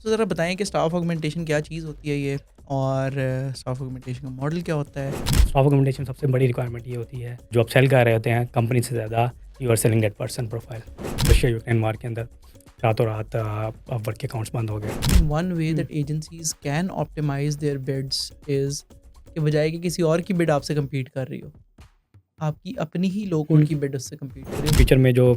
तो ज़रा बताएँ कि स्टाफ ऑगमेंटेशन क्या चीज़ होती है ये? और स्टाफ ऑगमेंटेशन का मॉडल क्या होता है? स्टॉक अकोमोडेशन सबसे बड़ी रिक्वायरमेंट ये होती है, जो आप सेल कर रहे होते हैं कंपनी से ज़्यादा you are selling that person profile. Russia Ukraine war के अंदर रातों रात वर्क के अकाउंट्स बंद हो गए। One way that agencies can optimise their bids is कि बजाय कि किसी और की बिड आपसे कम्पीट कर रही हो, आपकी अपनी ही लो कोड की बिड उससे कम्पीट कर रही हो। फ्यूचर में जो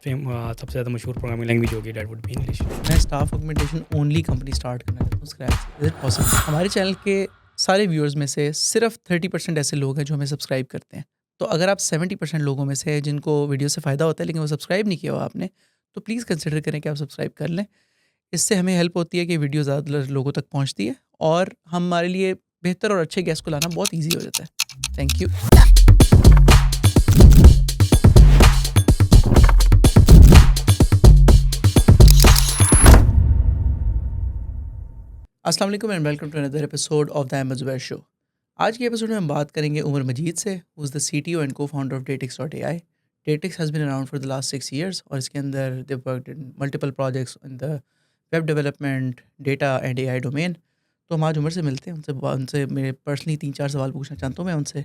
सबसे ज़्यादा मशहूर प्रोग्रामिंग लैंग्वेज होगी दैट वुड बी इंग्लिश। मैं staff augmentation only company start करना चाहता हूँ स्क्रैच से। Is it possible? हमारे चैनल के सारे व्यूअर्स में से सिर्फ 30% ऐसे लोग हैं जो हमें सब्सक्राइब करते हैं। तो अगर आप 70% लोगों में से हैं जिनको वीडियो से फ़ायदा होता है लेकिन वो सब्सक्राइब नहीं किया हुआ आपने, तो प्लीज़ कंसिडर करें कि आप सब्सक्राइब कर लें। इससे हमें हेल्प होती है कि वीडियो ज़्यादा लोगों तक पहुँचती है और हमारे लिए बेहतर और अच्छे गेस्ट को लाना बहुत ईज़ी हो जाता है। Thank you. अस्सलाम वालेकुम and welcome to another episode of the Ahmed Zubair show. आज की एपिसोड में हम बात करेंगे उमर मजीद से, who is the CTO and co-founder of Datics AI. Datics has been around for the last 6 years और इसके अंदर they worked in multiple projects in the web development, data and AI domain. तो हम आज उमर से मिलते हैं, उनसे मेरे पर्सनली 3-4 सवाल पूछना चाहता हूँ मैं उनसे,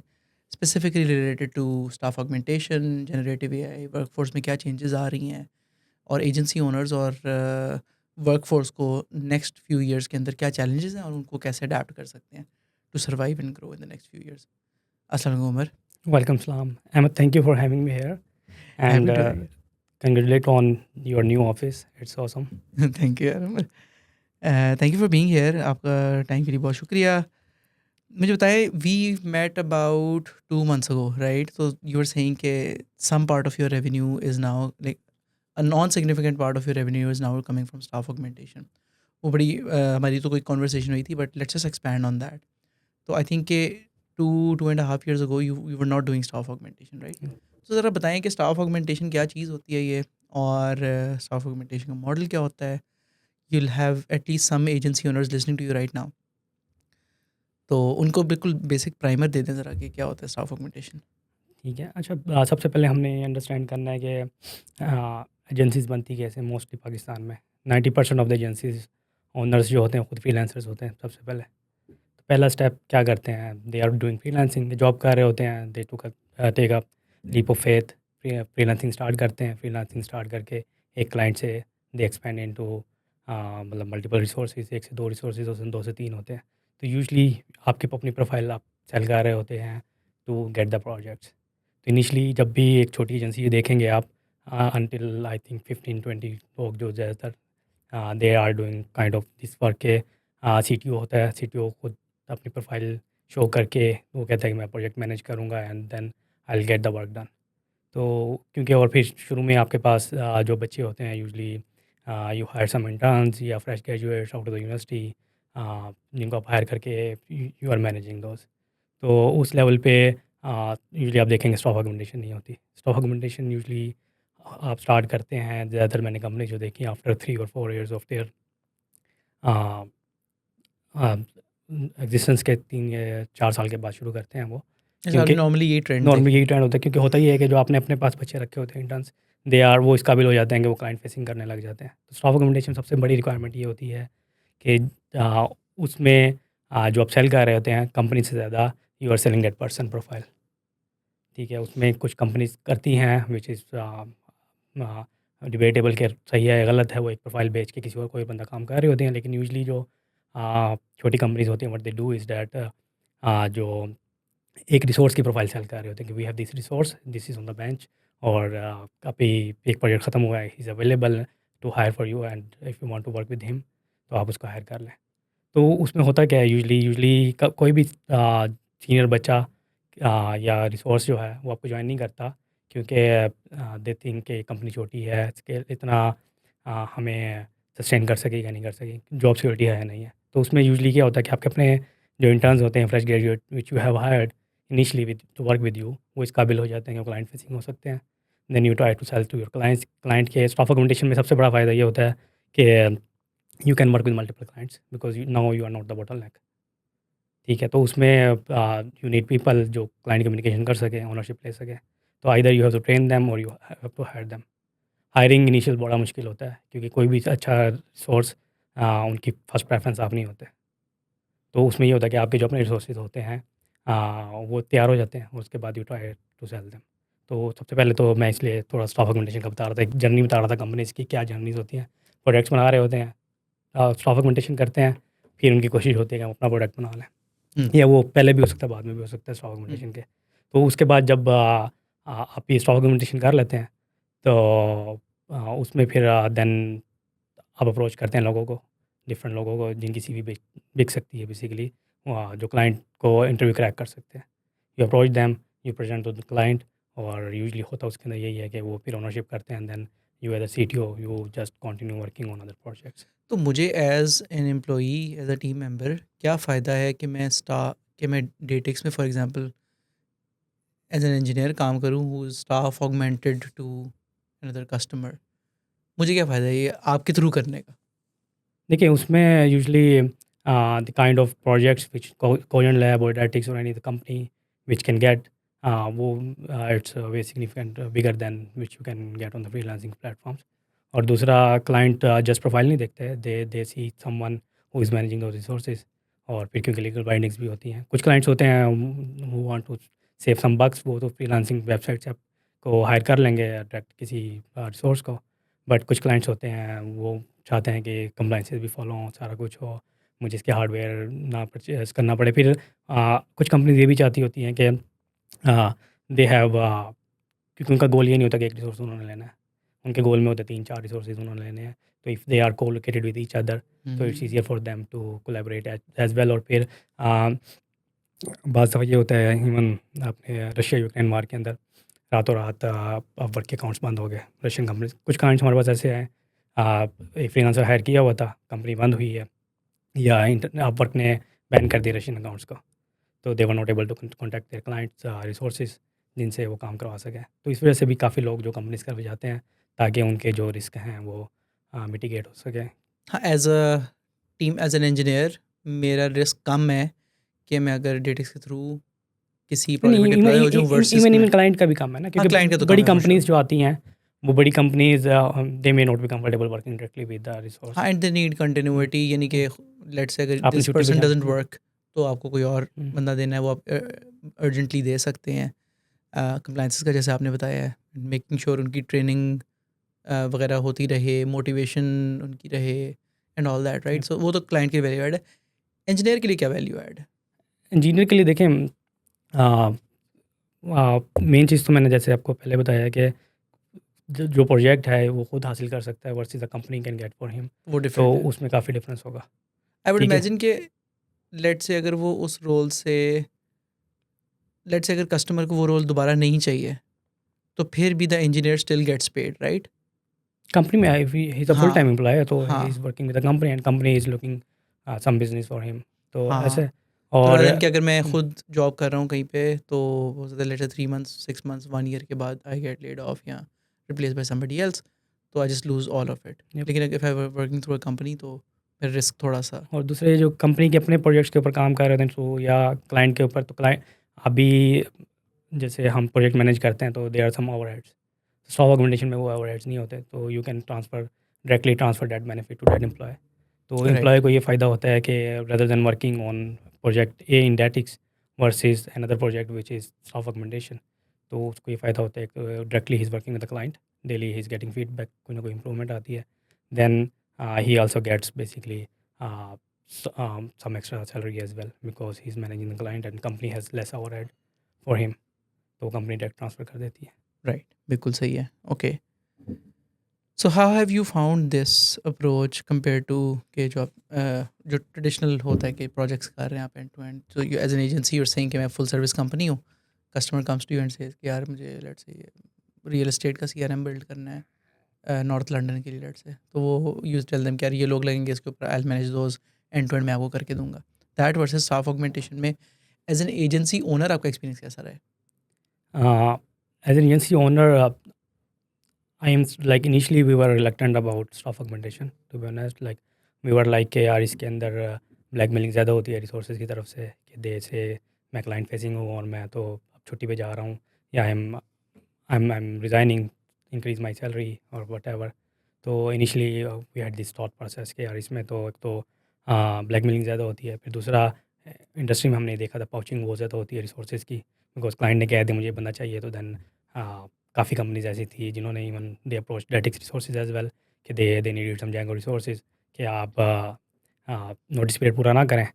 specifically related to staff augmentation, generative AI, workforce में क्या चेंजेस आ रही हैं और एजेंसी ओनर्स और वर्कफोर्स को नेक्स्ट फ्यू इयर्स के अंदर क्या चैलेंजेस हैं और उनको कैसे अडेप्ट कर सकते हैं to survive and grow in the next few years. अस्सलाम वालेकुम उमर। वेलकम सलाम Ahmad, thank you for having me here happy and to have congratulate on your new office, it's awesome. You. Thank you यार Umar, thank you for being here. आपका time के लिए बहुत शुक्रिया। मुझे बताएं, we met about 2 months ago, right? तो you are saying के some part of your revenue is now like a non significant part of your revenue is now coming from staff augmentation. वो बड़ी हमारी तो कोई कॉन्वर्सेशन हुई थी, but let's just expand on that. तो आई think कि 2.5 years ago you were not doing staff augmentation, right? तो ज़रा बताएं कि स्टाफ ऑगमेंटेशन क्या चीज़ होती है ये, और स्टाफ ऑगमेंटेशन का मॉडल क्या होता है? You will have at least some agency owners listening to you right now, तो उनको बिल्कुल बेसिक प्राइमर दे दें ज़रा कि क्या होता है स्टाफ ऑगमेंटेशन। ठीक है, अच्छा, सबसे पहले हमने ये अंडरस्टैंड करना है कि एजेंसीज़ बनती कैसे। मोस्टली पाकिस्तान में 90% ऑफ द एजेंसीज ओनर्स जो होते हैं खुद फ्रीलांसर्स होते हैं। सबसे पहले तो पहला स्टेप क्या करते हैं, they are doing freelancing, job कर रहे होते हैं, they to take a leap of faith, freelancing start करते हैं। फ्रीलांसिंग स्टार्ट करके एक क्लाइंट से दे एक्सपेंड इनटू मतलब मल्टीपल रिसोर्सेज, 1 से 2 रिसोर्सेज होते हैं, 2 से 3 होते हैं। तो यूजली आपके अपनी प्रोफाइल आप सेल कर रहे होते हैं टू गेट द प्रोजेक्ट्स। तो इनिशियली जब भी एक छोटी एजेंसी देखेंगे आप, अनटिल आई थिंक 15-20 लोग जो ज़्यादातर they are doing kind of this work के। सीटीओ होता है, सीटीओ खुद अपनी प्रोफाइल शो करके वो कहता है कि मैं प्रोजेक्ट मैनेज करूँगा and then I will get the work done. तो क्योंकि और फिर शुरू में आपके पास जो बच्चे होते हैं usually you hire some interns या fresh graduates out of the university, जिनको आप हायर करके यू आर मैनेजिंग दोस्त। तो उस लेवल पे यूजुअली आप देखेंगे स्टॉक अकोमोडेशन नहीं होती। स्टॉक अकोमोडेशन यूजुअली आप स्टार्ट करते हैं, ज़्यादातर मैंने कंपनी जो देखी आफ्टर 3 और 4 ईयर्स ऑफ देयर एग्जिस्टेंस के 3 या 4 साल के बाद शुरू करते हैं वो। अच्छा, क्योंकि नॉर्मली ये ट्रेंड नॉर्मली देखा यही है। ट्रेंड होता है, क्योंकि होता ही है कि जो आपने अपने पास बच्चे रखे होते हैं इंटर्न्स, दे आर वो इस काबिल हो जाते हैं कि वो क्लाइंट फेसिंग करने लग जाते हैं। तो स्टॉक अकोमोडेशन सबसे बड़ी रिक्वायरमेंट ये होती है कि उसमें जो आप सेल कर रहे होते हैं कंपनी से ज़्यादा you are selling that person profile. ठीक है, उसमें कुछ कंपनीज करती हैं विच इज़ डिबेटेबल कि सही है या गलत है। वो एक प्रोफाइल बेच के किसी और कोई बंदा काम कर रहे होते हैं, लेकिन यूजली जो छोटी कंपनीज होती हैं what they do is that जो एक रिसोर्स की प्रोफाइल सेल कर रहे होते हैं कि we have this resource, this is on the bench, और अभी एक प्रोजेक्ट ख़त्म हुआ है, he is available to hire for you and if you want to work with him तो आप उसको हायर कर लें। तो उसमें होता क्या है, यूजली कोई भी सीनियर बच्चा या रिसोर्स जो है वो आपको ज्वाइन नहीं करता, क्योंकि दे थिंक कि कंपनी छोटी है, स्केल इतना हमें सस्टेन कर सकेगा नहीं कर सकेगी, जॉब सिक्योरिटी है या नहीं है। तो उसमें यूजली क्या होता है कि आपके अपने जो इंटर्न्स होते हैं, fresh graduate which you have hired initially with two work with you, वो इस काबिल हो जाते हैं कि क्लाइंट फेसिंग हो सकते हैं। Then you try to sell to your clients. Client के स्टॉक अकोमोडेशन में सबसे बड़ा फ़ायदा ये होता है कि you can work with multiple clients because you now you are not the bottleneck. ठीक है, तो उसमें यू नीड पीपल जो क्लाइंट कम्युनिकेशन कर सकें, ओनरशिप ले सकें। तो either you have to train them और you have to hire them. Hiring initial बड़ा मुश्किल होता है, क्योंकि कोई भी अच्छा सोर्स उनकी फर्स्ट प्रेफरेंस आप नहीं होते। तो उसमें ये होता है कि आपके जो अपने रिसोर्सेज होते हैं वो तैयार हो जाते हैं, उसके बाद you try to sell them. तो सबसे पहले तो मैं इसलिए थोड़ा स्टॉक ऑगमेंटेशन का बता रहा था, एक जर्नी बता रहा था कंपनीज़ की क्या जर्नीज़ होती हैं। प्रोडक्ट्स बना रहे होते हैं, स्टॉक ऑगमेंटेशन करते हैं, फिर उनकी कोशिश होती है कि हम अपना प्रोडक्ट बना लें, हम्म, या वो पहले भी हो सकता है, बाद में भी हो सकता है स्टॉक हम्म, ऑगमेंटेशन के। तो उसके बाद जब आप ये स्टॉक ऑगमेंटेशन कर लेते हैं, तो उसमें फिर देन आप अप्रोच करते हैं लोगों को, डिफरेंट लोगों को जिनकी सीवी बिक बिक सकती है बेसिकली, जो क्लाइंट को इंटरव्यू क्रैक कर सकते हैं। You approach them, you present to the client, और यूजुअली होता है उसके अंदर यही है कि वो फिर ओनरशिप करते हैं, then you as a CTO you just continue working on other projects. तो मुझे as an employee as a team member क्या फ़ायदा है कि मैं डेटिक्स में for example as an engineer काम करूं who staff augmented to another customer? मुझे क्या फ़ायदा है ये आपके थ्रू करने का? देखिए, उसमें usually the kind of projects which Cogent Lab और एथिक्स और any the company which can get, वो it's way significant bigger than which you can get on the freelancing platforms. और दूसरा, क्लाइंट जस्ट प्रोफाइल नहीं देखते हैं, they see someone who is managing those resources. और फिर क्योंकि लीगल बाइंडिंग्स भी होती हैं, कुछ क्लाइंट्स होते हैं who want to save some bugs, वो तो फ्रीलांसिंग वेबसाइट से आपको हायर कर लेंगे डायरेक्ट किसी रिसोर्स को। बट कुछ क्लाइंट्स होते हैं वो चाहते हैं कि कंप्लाइंसेस भी फॉलो हों, सारा कुछ हो, मुझे इसके हार्डवेयर ना परचेज़ करना पड़े। फिर कुछ कंपनीज़ ये भी चाहती होती हैं कि दे हैव, क्योंकि उनका गोल ये नहीं होता कि एक रिसोर्स उन्होंने लेना है। उनके गोल में होता है 3-4 रिसोर्सेज़ उन्होंने लेने हैं। तो if they are colocated with each other, तो it's easier for them to collaborate as well. और फिर बाज़ दफ़ा ये होता है, इवन अपने रशिया यूक्रेन वार के अंदर रातों रात अपवर्क के अकाउंट्स बंद हो गए रशियन कंपनीज़। कुछ क्लाइंट्स हमारे पास ऐसे हैं, एक फ्रीलांसर हायर किया हुआ था, कंपनी बंद हुई है, या अपवर्क ने बैन कर दिया रशियन अकाउंट्स को। तो they were not able to contact their clients resources जिनसे वो काम करवा सकें। तो इस वजह से भी काफ़ी लोग जो कंपनीज़ कर जाते हैं, ताकि उनके जो रिस्क हैं वो मिटिगेट हो सके। हाँ, एज एन इंजीनियर मेरा रिस्क कम है कि मैं अगर डेटिक्स के थ्रू किसी प्रोजेक्ट में नहीं, डिप्लॉय हो जाऊँ वर्सेस इवन मैं। इवन क्लाइंट का भी कम है ना, हाँ, क्योंकि क्लाइंट का तो बड़ी कम है फॉर श्योर। कंपनीज़ जो आती हैं, वो बड़ी companies they may not be comfortable working directly with the resource. हाँ, एंड दे नीड कंटिन्यूटी, यानी कि लेट्स से अगर आपने दिस छुट्टी पे पर्सन जाना डजंट वर्क तो आपको कोई और हुँ, बंदा देना है, वो आप अर्जेंटली दे सकते हैं। कंप्लायंसेस का जैसे आपने बताया है, मेकिंग श्योर उनकी ट्रेनिंग वगैरह होती रहे, मोटिवेशन उनकी रहे एंड ऑल दैट, राइट? सो वो तो क्लाइंट की वैल्यू ऐड है। इंजीनियर के लिए क्या वैल्यू ऐड है? इंजीनियर के लिए देखें, मेन चीज़ तो मैंने जैसे आपको पहले बताया कि जो प्रोजेक्ट है वो खुद हासिल कर सकता है versus a company can get for him. वो तो डिफरेंट है। उसमें काफ़ी डिफरेंस होगा। आई वुड ठीक है। इमेजिन कि लेट्स से अगर वो उस रोल से लेट्स से अगर कस्टमर को वो रोल दोबारा नहीं चाहिए, तो फिर भी the engineer still gets paid, right? Company में he is a full time हाँ, एम्प्लॉय है, तो ही इज़ हाँ, working with the company and company is looking some business for him. तो हाँ, हाँ। ऐसे। तो और रादर देन कि अगर मैं खुद जॉब कर रहा हूँ कहीं पे, तो हो सकता है let's say 3 months, 6 months, 1 year के बाद आई गेट लेड ऑफ या रिप्लेस्ड बाय समबडी एल्स, तो I just lose all of it. लेकिन if I were working through a company तो फिर रिस्क थोड़ा-सा। और दूसरे जो कंपनी के अपने प्रोजेक्ट्स के ऊपर काम कर रहे थे तो, या क्लाइंट के ऊपर, तो क्लाइंट अभी जैसे हम प्रोजेक्ट मैनेज करते हैं, तो there are some overheads. Soft organisation में वो ओवरहेड्स नहीं होते, तो you can transfer that benefit to that employ. तो राइट। एम्प्लॉय को ये फ़ायदा होता है कि rather than working on project a in Datics versus another project which is soft organisation, तो उसको ये फ़ायदा होता है कि डायरेक्टली ही is working with the client, daily ही इज़ गेटिंग फीडबैक, कोई ना कोई इंप्रूवमेंट आती है। Then he also gets basically some extra salary as well, because he's managing the client and company has less overhead for him, तो company direct transfer कर देती है। राइट, बिल्कुल सही है। Okay. So how have you found this approach compare to कि जो आप जो ट्रेडिशनल होता है कि प्रोजेक्ट्स कर रहे हैं आप एंड टू एंड, तो you as an agency you are saying कि मैं फुल सर्विस कंपनी हूँ, customer comes to you and says कि यार मुझे लेट्स से रियल एस्टेट का सीआरएम बिल्ड करना है नॉर्थ लंदन के लिए, लेट्स से, तो वो यूज टेल देम कि यार ये लोग लगेंगे इसके ऊपर, I will manage those, and to end मैं आपको करके दूंगा। दैट वर्सेस सॉफ्ट ऑगमेंटेशन में एज एन एजेंसी ओनर आपका एक्सपीरियंस कैसा रहा है? As an agency owner, I am like initially we were reluctant about staff augmentation, to be honest, like we were like कि यार इसके अंदर ब्लैकमेलिंग ज़्यादा होती है रिसोर्सेज की तरफ से, कि दे से मैं क्लाइंट फेसिंग हूँ और मैं तो अब छुट्टी पे जा रहा हूँ, या I am resigning, increase my salary और वट एवर। तो initially we had this thought process कि यार इसमें तो एक तो ब्लैकमेलिंग ज़्यादा होती है, फिर दूसरा इंडस्ट्री में हमने देखा था पाउचिंग बहुत ज़्यादा होती है रिसोर्सेज की, बिकॉज क्लाइंट ने कह दिया मुझे बंदा चाहिए, तो देन काफ़ी कंपनीज ऐसी थी जिन्होंने even they approach Datics resources as well कि they needed some Django resources कि आप नोटिस पीरियड पूरा ना करें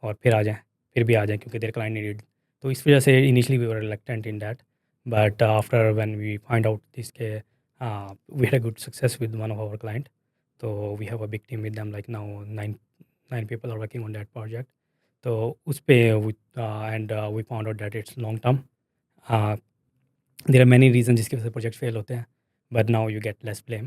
और फिर आ जाएँ, फिर भी आ जाएँ क्योंकि देयर क्लाइंट नीडेड। तो इस वजह से initially we were reluctant in that, but after when we find out this के we had a good success with one of our client. So we have a big team with them, like now nine people are working on that project. तो उस पे and we found out that it's long term. There are many reason जिसकी वजह से project fail होते हैं, but now you get less blame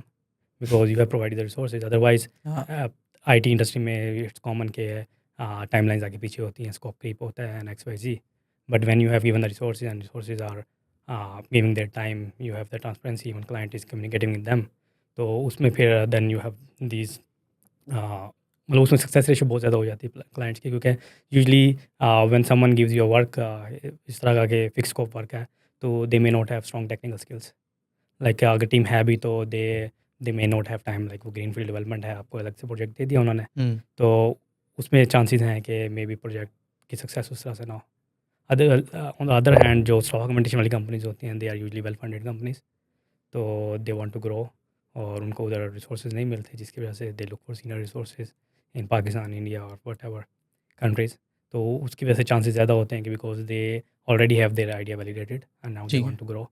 because you have provided the resources. Otherwise हाँ IT industry में इट्स कॉमन के timelines आगे पीछे होती हैं, स्कोप क्रीप होता है and XYZ, but when you have given the resources and resources are giving their time, you have the transparency, even client is communicating with them, तो उसमें फिर देन यू हैव दीज मतलब उसमें success ratio बहुत ज़्यादा हो जाती है क्लाइंट्स की, क्योंकि usually when someone gives your work इस तरह का कि फिक्स स्कोप वर्क है, तो they may not have strong technical skills. Like अगर टीम है भी तो they may not have time, like वो ग्रीन फील्ड डेवलपमेंट है, आपको अलग से प्रोजेक्ट दे दिया उन्होंने, हम्म तो उसमें चांसेस हैं कि मे बी प्रोजेक्ट की सक्सेस उस तरह से ना हो। Other on the other hand जो स्टॉक अगमेंटेशन वाली कंपनीज होती हैं, they are usually well funded companies, तो दे वांट टू ग्रो और उनको उधर रिसोर्सेज नहीं मिलते, जिसकी वजह से they look for senior resources in Pakistan, India और वट एवर कंट्रीज़। तो उसकी वजह से चांसेस ज़्यादा होते हैं कि because they already have their idea validated and now they ठीक है वांट टू ग्रो,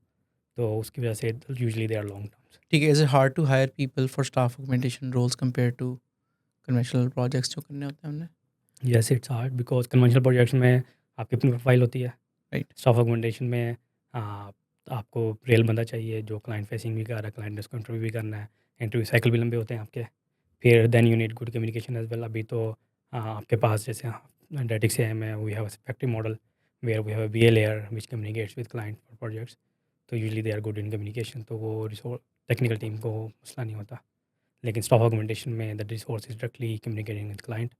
तो उसकी वजह से usually they are long terms. ठीक है। Is it hard to hire people for staff augmentation roles compare to conventional projects जो करने होते हैं हमने? Yes it's hard because conventional projects में आपकी अपनी प्रोफाइल होती है, राइट। स्टॉक ऑगमेंटेशन में आपको रियल बंदा चाहिए जो क्लाइंट फेसिंग भी कर रहा है, क्लाइंट को इंटरव्यू भी करना है, इंटरव्यू साइकिल भी लंबे होते हैं आपके, फिर then you need good communication as well. अभी तो आपके पास जैसे डेटिक से में we have factory model where we have BA layer which communicates with client for projects, तो usually they are good in communication, तो वो रिसोर्स टेक्निकल टीम को मसला नहीं होता। लेकिन स्टॉक ऑगमेंटेशन में the resource is directly communicating with client,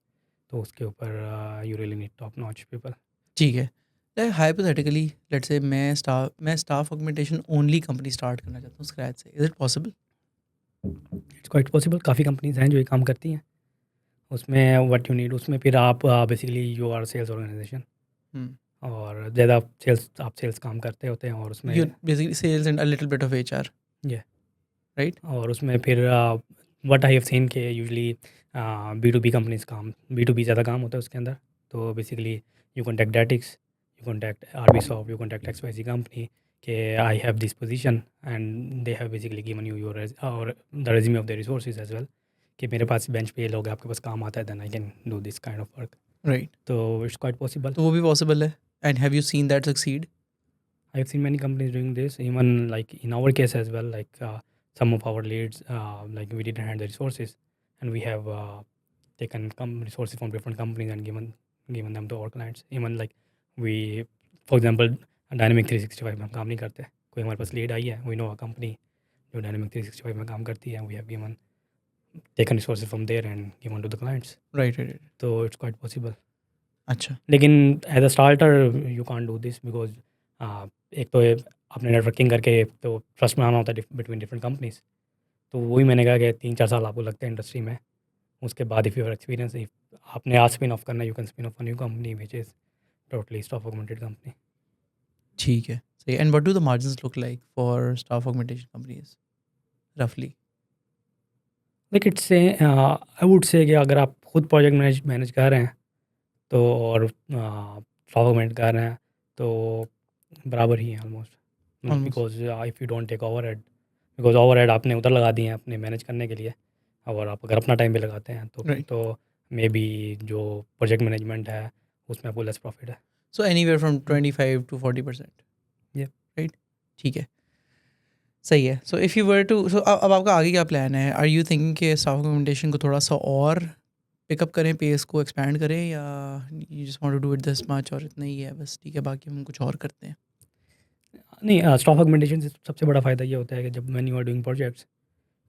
तो उसके ऊपर you really need top notch people. ठीक है। हाइपोथेटिकली लेट्स से मैं staff augmentation only company start करना चाहता हूँ स्क्रैच से, is it possible? It's quite possible, काफ़ी कंपनीज हैं जो ये काम करती हैं। उसमें व्हाट यू नीड, उसमें फिर आप basically you are sales organisation, और ज़्यादा सेल्स काम करते होते हैं, और उसमें you basically sales and a little bit of HR, ये राइट? और उसमें फिर व्हाट आई हैव सीन के यूजली B2B कंपनीज काम, B2B ज़्यादा काम होता है उसके अंदर, तो basically you contact Datics, you contact RB Soft, you contact XYZ company के I have this position and they have basically given you your और the resume of the resources as well, कि मेरे पास बेंच पे ये लोग हैं, आपके पास काम आता है, then I can do this kind of work, right. तो इट्स क्वाइट पॉसिबल। तो वो भी पॉसिबल है। And have you seen that succeed? I have seen many companies doing this, even like in our case as well. Like some of our leads, like we didn't have the resources, and we have taken resources from different companies and given them to our clients. Even like we, for example, Dynamic 365 में हम काम नहीं करते, कोई हमारे पास lead I है, we know a company जो Dynamic 365 में काम करती है, we have taken resources from there and given to the clients. Right right. So it's quite possible. अच्छा। लेकिन as a starter you can't do this because एक तो आपने नेटवर्किंग करके एक तो ट्रस्ट बनाना होता है बिटवीन डिफरेंट कंपनीज, तो वही मैंने कहा कि 3-4 साल आपको लगते हैं इंडस्ट्री में, उसके बाद इफ़ यूर एक्सपीरियंस, आपने आज स्पिन ऑफ करना, you can spin of a new company which is totally stock augmented company. ठीक है सही। And what do the margins look like for staff augmentation companies रफली? लाइक इट्स से I would say कि अगर आप खुद प्रोजेक्ट मैनेज कर रहे हैं तो, और स्टॉक ऑगमेंट कर रहे हैं तो बराबर ही है almost, almost. Because if you don't take overhead, because overhead आपने उधर लगा दिए हैं अपने मैनेज करने के लिए, और आप अगर अपना टाइम पे लगाते हैं तो फिर राइट। तो मे बी जो प्रोजेक्ट मैनेजमेंट है उसमें आपको लेस प्रॉफिट है। So anywhere from 25 to 40%, Yeah. Right? ठीक है सही है। So if you were to, सो अब आपका आगे क्या प्लान है? आर यू थिंकिंग कि स्टाफ ऑगमेंटेशन को थोड़ा सा और पिकअप करें, पेस को एक्सपैंड करें, या you just want to do it this much और इतना ही है बस, ठीक है बाकी हम कुछ और करते हैं? नहीं, स्टॉक ऑगमेंटेशन से सबसे बड़ा फ़ायदा ये होता है कि जब when you are doing projects,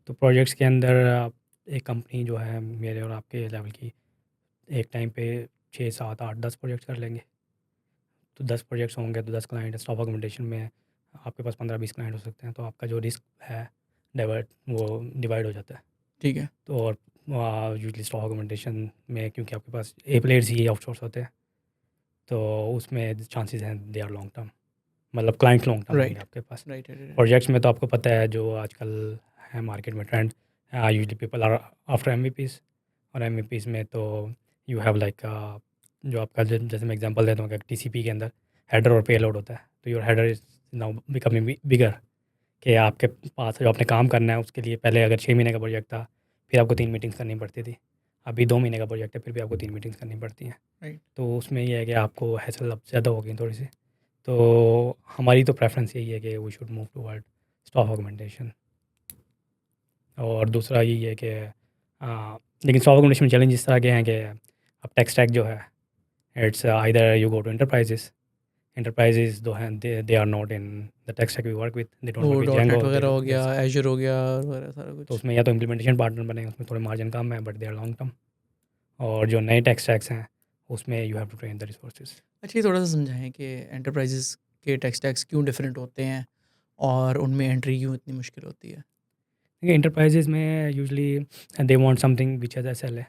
तो प्रोजेक्ट्स के अंदर एक कंपनी जो है मेरे और आपके लेवल की, एक टाइम पे 6, 7, 8, 10 प्रोजेक्ट्स कर लेंगे, तो 10 प्रोजेक्ट्स होंगे तो 10 क्लाइंट। स्टॉक ऑगमेंटेशन में आपके पास 15-20 क्लाइंट हो सकते हैं, तो आपका जो रिस्क है वो डिवाइड हो जाता है। ठीक है, तो और यूजली स्टॉक अकोमोडेशन में क्योंकि आपके पास ए प्लेयर्स ही आउटसोर्स होते हैं, तो उसमें चांसेस हैं दे आर लॉन्ग टर्म, मतलब क्लाइंट लॉन्ग टर्म होंगे राइट, आपके पास। Right, right, right. प्रोजेक्ट्स में तो आपको पता है जो आजकल है मार्केट में trend, usually people are after MVPs, और एमवीपीज में तो यू हैव लाइक जो आपका जैसे मैं एग्जांपल देता हूँ कि टीसीपी के अंदर हेडर और पेलोड होता है, तो your header is now becoming bigger, कि आपके पास जो आपने काम करना है उसके लिए पहले अगर 6 महीने का प्रोजेक्ट था फिर आपको 3 मीटिंग्स करनी पड़ती थी, अभी 2 महीने का प्रोजेक्ट है फिर भी आपको 3 मीटिंग्स करनी पड़ती हैं। राइट। तो उसमें ये है कि आपको हैसल अब ज़्यादा होगी थोड़ी सी। तो हमारी तो प्रेफरेंस यही है कि we should move toward stock augmentation. और दूसरा यही है कि लेकिन स्टॉक ऑगमेंटेशन में चैलेंज इस तरह के हैं कि अब टेक स्टैक जो है it's either you go to enterprises दो हैं, they are not in the tech stack we work with, they don't वो work with dot net Django, वगैरह हो गया, एजर हो गया वगैरह सारा तो कुछ। उसमें या तो इम्प्लीमेंटेशन पार्टनर बने, उसमें थोड़े मार्जिन कम है but they are long term. और जो नए टेक स्टैक्स हैं उसमें you have to train the resources. अच्छा, ये थोड़ा सा समझाएं कि एंटरप्राइजेस के टेक स्टैक्स क्यों डिफरेंट होते हैं और उनमें एंट्री क्यों इतनी मुश्किल होती है? देखिए इंटरप्राइजेज में usually they want something which is S L है,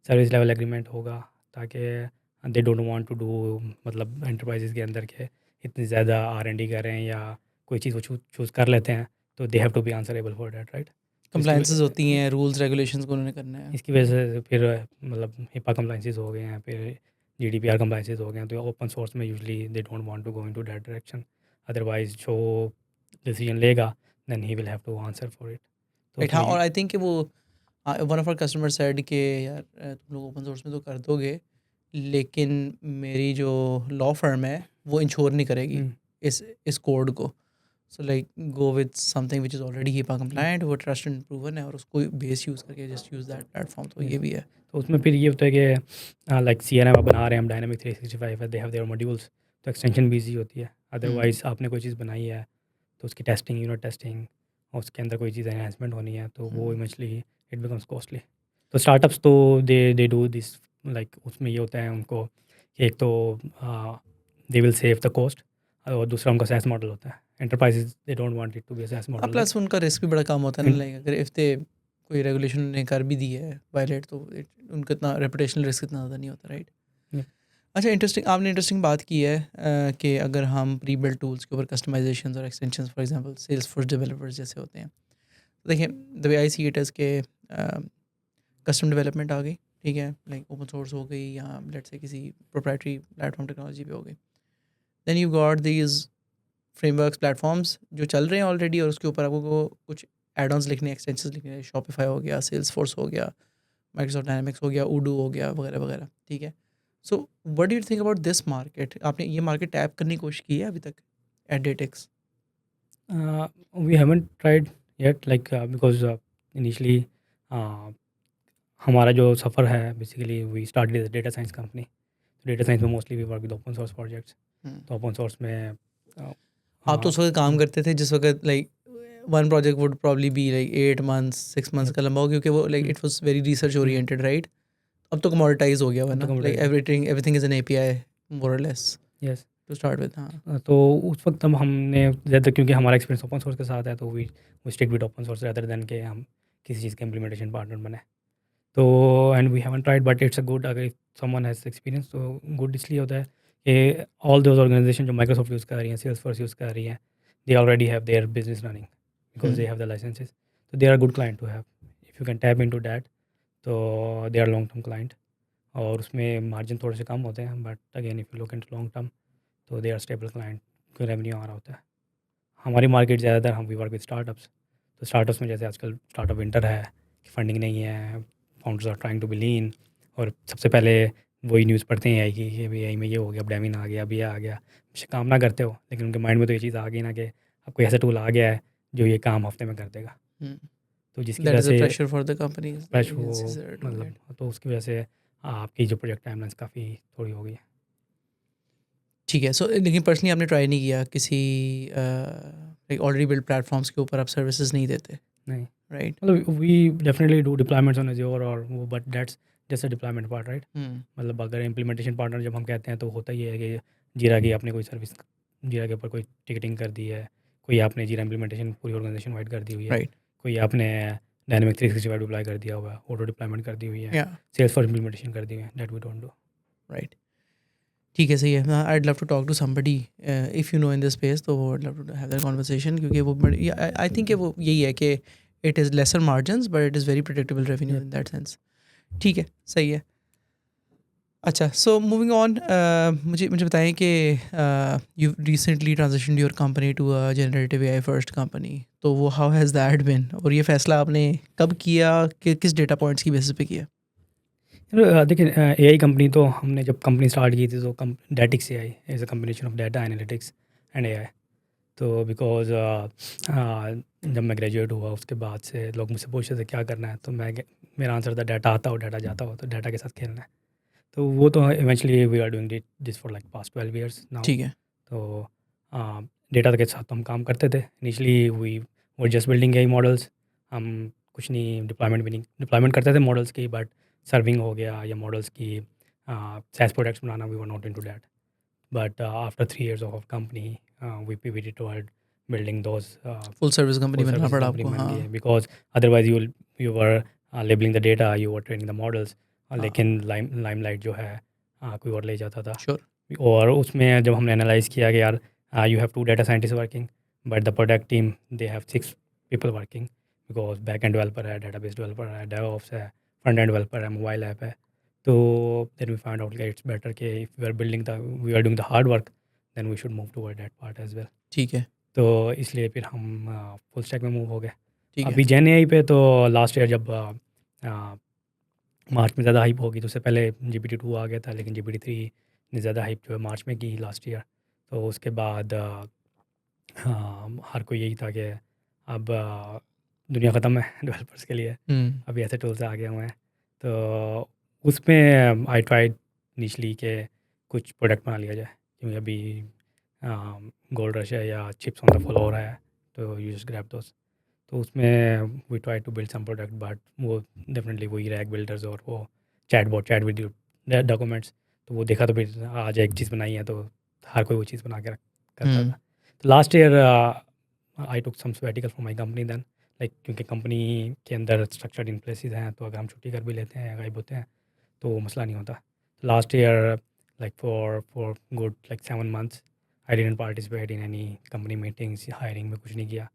सर्विस लेवल एग्रीमेंट होगा, ताकि they don't want to do, मतलब एंटरप्राइजेज के अंदर के इतनी ज़्यादा R&D करें या कोई चीज़ को चूज़ कर लेते हैं तो they have to be answerable for that, right. तो कंप्लायंसेस होती हैं, रूल्स रेगुलेशंस को उन्होंने करना है। इसकी वजह से फिर मतलब हिपा कंप्लाइंसेस हो गए हैं, फिर GDPR कंप्लाइंसेस हो गए हैं, तो ओपन सोर्स में usually they don't want to go into that direction, otherwise जो डिसीजन लेगा then he will have to answer for it. तो राइट, हाँ, उसमें और आई थिंक कि वो one of our customer said कि यार तुम लोग ओपन सोर्स में तो कर दोगे, लेकिन मेरी जो लॉ फर्म है वो इंश्योर नहीं करेगी हम्म, इस कोड को। So like go with something which is already HEPA hmm, compliant, वो ट्रस्ट एंड प्रूवन है, और उसको बेस यूज़ करके जस्ट यूज़ दैट प्लेटफॉर्म, तो yes। ये भी है। तो उसमें फिर ये होता है कि लाइक CRM आप बना रहे हैं, हम डायनामिक 365 है, दे हैव देयर मॉड्यूल्स, तो एक्सटेंशन भी ईजी होती है। अदरवाइज आपने कोई चीज़ बनाई है तो उसकी टेस्टिंग, यूनिट टेस्टिंग, और उसके अंदर कोई चीज़ एनहांसमेंट होनी है तो वो इवेंचुअली इट बिकम्स कॉस्टली। तो स्टार्टअप्स तो दे डू दिस, लाइक उसमें ये होता है उनको कि एक तो they will save the cost, और दूसरा उनका SaaS मॉडल होता है। Enterprises they don't want it to be a SaaS हाँ, मॉडल, प्लस उनका रिस्क भी बड़ा कम होता है ना, राइट। लाइक अगर इफ़ दे कोई रेगुलेशन ने कर भी दी है वायलेट, तो उनका इतना रेपुटेशनल रिस्क इतना ज़्यादा नहीं होता, राइट। अच्छा, इंटरेस्टिंग, आपने इंटरेस्टिंग बात की है कि अगर हम प्री बिल्ट टूल्स के ऊपर कस्टमाइजेशन और extensions, for example Salesforce developers जैसे होते हैं, तो देखिए the way I see it is के कस्टम डेवलपमेंट आ गई, ठीक है, लाइक ओपन सोर्स हो गई या लेट्स से किसी प्रोप्राइटरी प्लेटफॉर्म टेक्नोलॉजी पे हो गई। Then you got these frameworks platforms जो चल रहे हैं ऑलरेडी, और उसके ऊपर आपको कुछ एड ऑन्स लिखने, एक्सटेंशंस लिखने, शॉपिफाई हो गया, सेल्स फोर्स हो गया, माइक्रोसॉफ्ट डायनामिक्स हो गया, उडू हो गया, वगैरह वगैरह, ठीक है। So what do you think about this market? आपने ये मार्केट टैप करने की कोशिश की है अभी तक at Datics? We haven't tried yet, like because initially हमारा जो सफ़र है basically we start as data science company. तो डेटा साइंस में mostly we work with open source projects. तो ओपन सोर्स में आप तो उस वक्त काम करते थे जिस वक्त like one project would probably be like 8 months 6 months का लंबा हो, क्योंकि वो like it was very research oriented, right. अब तो कमोडिटाइज हो गया हुआ है अब तो ना, like computer, everything everything is an API more or less yes. To start with. हाँ, तो उस वक्त हम हमने ज़्यादा, क्योंकि हमारा एक्सपीरियंस ओपन सोर्स के साथ है, तो we stick with open source rather than के हम किसी चीज़ के इम्प्लीमेंटेशन पार्टनर बने। तो and we haven't tried but it's a good, अगर समवन हैज़ एक्सपीरियंस तो गुड इसलिए होता है कि ऑल दोज ऑर्गेनाइजेशन जो माइक्रोसॉफ्ट यूज़ कर रही हैं, सेल्सफोर्स यूज़ कर रही हैं, they already have their business running because they have the licences, तो they are good client to have if you can tap into that. तो they are long term client, और उसमें मार्जिन थोड़े से कम होते हैं, but again if you look into long term तो दे आर स्टेबल क्लाइंट, को रेवेन्यू आ रहा होता है। हमारी मार्केट ज़्यादातर हम वी वर्क विद स्टार्टअप्स। तो स्टार्टअप्स में जैसे आजकल स्टार्टअप विंटर है कि फंडिंग नहीं है, founders are trying to be lean, और सबसे पहले वही न्यूज़ पढ़ते हैं AI की कि भाई AI में ये हो गया, अब डेमिन आ गया, अब ये आ गया, बेशक काम ना करते हो लेकिन उनके माइंड में तो ये चीज़ आ गई ना कि अब कोई ऐसा टूल आ गया है जो ये काम हफ्ते में कर देगा। तो जिसकी दैट वजह इज़ अ से pressure for the companies, the fresh हो, एजेंसीज आर डूइंग मतलब इट। तो उसकी वजह से आपकी जो प्रोजेक्ट टाइमलाइंस काफ़ी थोड़ी हो गई है। ठीक है, सो लेकिन पर्सनली आपने ट्राई नहीं किया किसी लाइक ऑलरेडी बिल्ड प्लेटफॉर्म्स के ऊपर आप सर्विसेज नहीं देते, नहीं, राइट? मतलब we definitely do deployments on Azure और वो, but that's just a deployment part, right. मतलब अगर इम्प्लीमेंटेशन पार्टनर जब हम कहते हैं तो होता ही है कि जीरा की आपने कोई सर्विस, जीरा के ऊपर कोई टिकटिंग कर दी है, कोई आपने जीरा इम्प्लीमेंटेशन पूरी ऑर्गेनाइजेशन वाइड कर दी हुई है, राइट, कोई आपने डायनेमिक 365 अप्लाई कर दिया हुआ है, ऑटो डिप्लॉयमेंट कर दी हुई है, या सेल्स फॉर इम्प्लीमेंटेशन कर दी हुई है, that we don't do. Right, ठीक है, सही है। I love to talk to somebody if you know in this space, तो वो I love to have that conversation, क्योंकि वो आई थिंक वो यही है कि it is lesser margins but it is very predictable revenue in that sense. ठीक है, सही है। अच्छा, सो मूविंग ऑन, मुझे मुझे बताएं कि you recently transition your company to a generative AI first company, तो वो हाउ हैज़ दैट बिन, और ये फैसला आपने कब किया, कि किस डेटा पॉइंट्स की बेसिस पे किया? देखिए, एआई कंपनी तो हमने जब कंपनी स्टार्ट की थी तो Datics AI is a combination of data analytics and AI. तो बिकॉज जब मैं ग्रेजुएट हुआ उसके बाद से लोग मुझसे पूछते थे क्या करना है, तो मेरा आंसर था डाटा आता हो, डाटा जाता हो, तो डाटा के साथ खेलना है। तो वो तो eventually we are doing this for like past 12 years now. ठीक है। तो डेटा के साथ तो हम काम करते थे। Initially we were just building AI models. हम कुछ नहीं, डिप्लॉयमेंट भी नहीं डिप्लॉयमेंट करते थे मॉडल्स की, बट सर्विंग हो गया या मॉडल्स की सैस प्रोडक्ट्स बनाना, we were not into that. But after 3 years of our company, we pivoted toward building those full service company full बनना services पड़ा company आपको, बन हाँ। गई है, because otherwise you were labeling the data, you were training the models, हाँ, लेकिन limelight जो है कोई और ले जाता था। श्योर। और उसमें जब हमने एनालाइज किया कि यार you have 2 data scientist working, but the product team they have 6 people working, because back end developer है, डेटाबेस डेवलपर है, डेवऑप्स है, फ्रंट एंड डेवलपर है, मोबाइल ऐप है। तो देन वी फाइंड आउट कि इट्स बेटर कि if we are doing the hard work, then we should move toward that part as well. ठीक है, तो इसलिए फिर हम फुल स्टैक में मूव हो गए। ठीक है। अभी जेन एआई पे तो लास्ट ईयर जब मार्च में ज़्यादा हाइप होगी, तो उससे पहले GPT-2 आ गया था, लेकिन GPT-3 ने ज़्यादा हाइप जो है मार्च में की लास्ट ईयर। तो उसके बाद हाँ, हर कोई यही था कि अब दुनिया ख़त्म है डेवलपर्स के लिए, हुँ, अभी ऐसे टूल्स आ गए हुए हैं। तो उसमें आई ट्राइड निचली के कुछ प्रोडक्ट बना लिया जाए, क्योंकि अभी गोल्ड रश है या चिप्स ऑन द फॉल हो रहा है, तो यू जस्ट ग्रैब दोस। तो उसमें we try to build some product, but वो डेफिनेटली वही रैक बिल्डर्स और वो चैट विद डॉक्यूमेंट्स। तो वो देखा तो फिर आज एक चीज़ बनाई है तो हर कोई वो चीज़ बना के करता हुँ, था। तो last year I took some sabbatical from my company then, like क्योंकि कंपनी के अंदर स्ट्रक्चर्ड इन प्लेसेस हैं, तो अगर हम छुट्टी कर भी लेते हैं, गायब होते हैं, तो वो मसला नहीं होता। Last year like for good like 7 months I didn't participate in any company meetings, hiring में कुछ नहीं किया।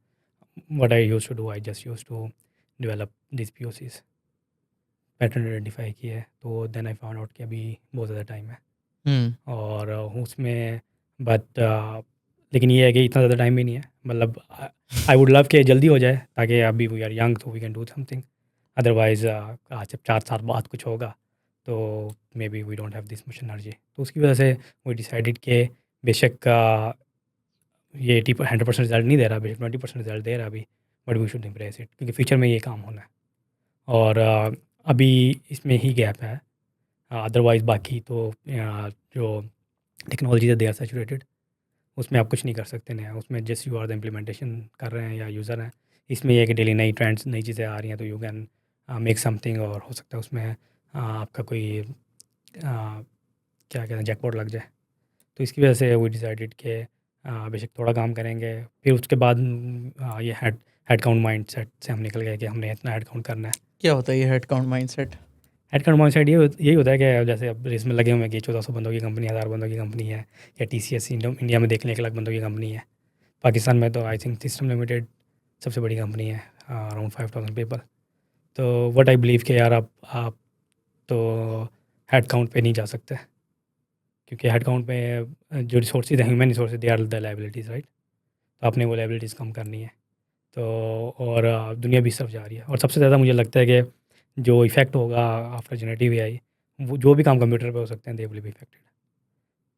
What I used to do, I just used to develop these POCs, pattern identify किए। तो देन आई फाउंड आउट कि अभी बहुत ज़्यादा टाइम है, हुँ, और उसमें बट लेकिन ये है कि इतना ज़्यादा टाइम भी नहीं है, मतलब आई वुड लव कि जल्दी हो जाए, ताकि अभी वी आर यंग तो we can do something. Otherwise आज जब 4 साल बाद कुछ होगा तो maybe we don't have this much energy. तो उसकी वजह से वी डिसाइडेड कि बेशक ये 100% रिजल्ट नहीं दे रहा, बेशक 20% रिजल्ट दे रहा अभी, but we should embrace it, क्योंकि फ्यूचर में ये काम होना है। और अभी इसमें ही गैप है, अदरवाइज़ बाकी तो जो टेक्नोलॉजी है दे आर सैचुरेटेड, उसमें आप कुछ नहीं कर सकते नया। उसमें just you are the implementation कर रहे हैं या यूज़र हैं। इसमें यह है कि डेली नई ट्रेंड्स, नई चीज़ें आ रही हैं, तो यू कैन मेक समथिंग, और हो सकता है उसमें आपका कोई क्या कहते हैं जैकपॉट लग जाए। तो इसकी वजह से वो डिसाइडेड कि बेशक थोड़ा काम करेंगे, फिर उसके बाद ये हेड काउंट माइंड सेट से हम निकल गए कि हमने इतना हेड काउंट करना है। क्या होता है ये head count mindset? Head count mind set यही होता है कि जैसे अब रेस में लगे हुए हैं कि 1400 बंदों की कंपनी, 1000 बंदों की कंपनी है, या TCS इंडिया में देख लें 1 लाख बंदों की कंपनी है। पाकिस्तान में तो आई थिंक सिस्टम लिमिटेड सबसे बड़ी कंपनी है, अराउंड 5000 पीपल। तो व्हाट आई बिलीव कि यार आप तो हेड काउंट पे नहीं जा सकते, क्योंकि हेड काउंट पे जो रिसोर्सेज हैं, human resources, they are the liabilities, right. तो आपने वो लाइबिलिटीज़ कम करनी है। तो और दुनिया भी इस तरफ जा रही है, और सबसे ज़्यादा मुझे लगता है कि जो इफ़ेक्ट होगा आफ्टर जनरेटिव एआई, वो जो भी काम कंप्यूटर पे हो सकते हैं, दे विल बी इफेक्टेड।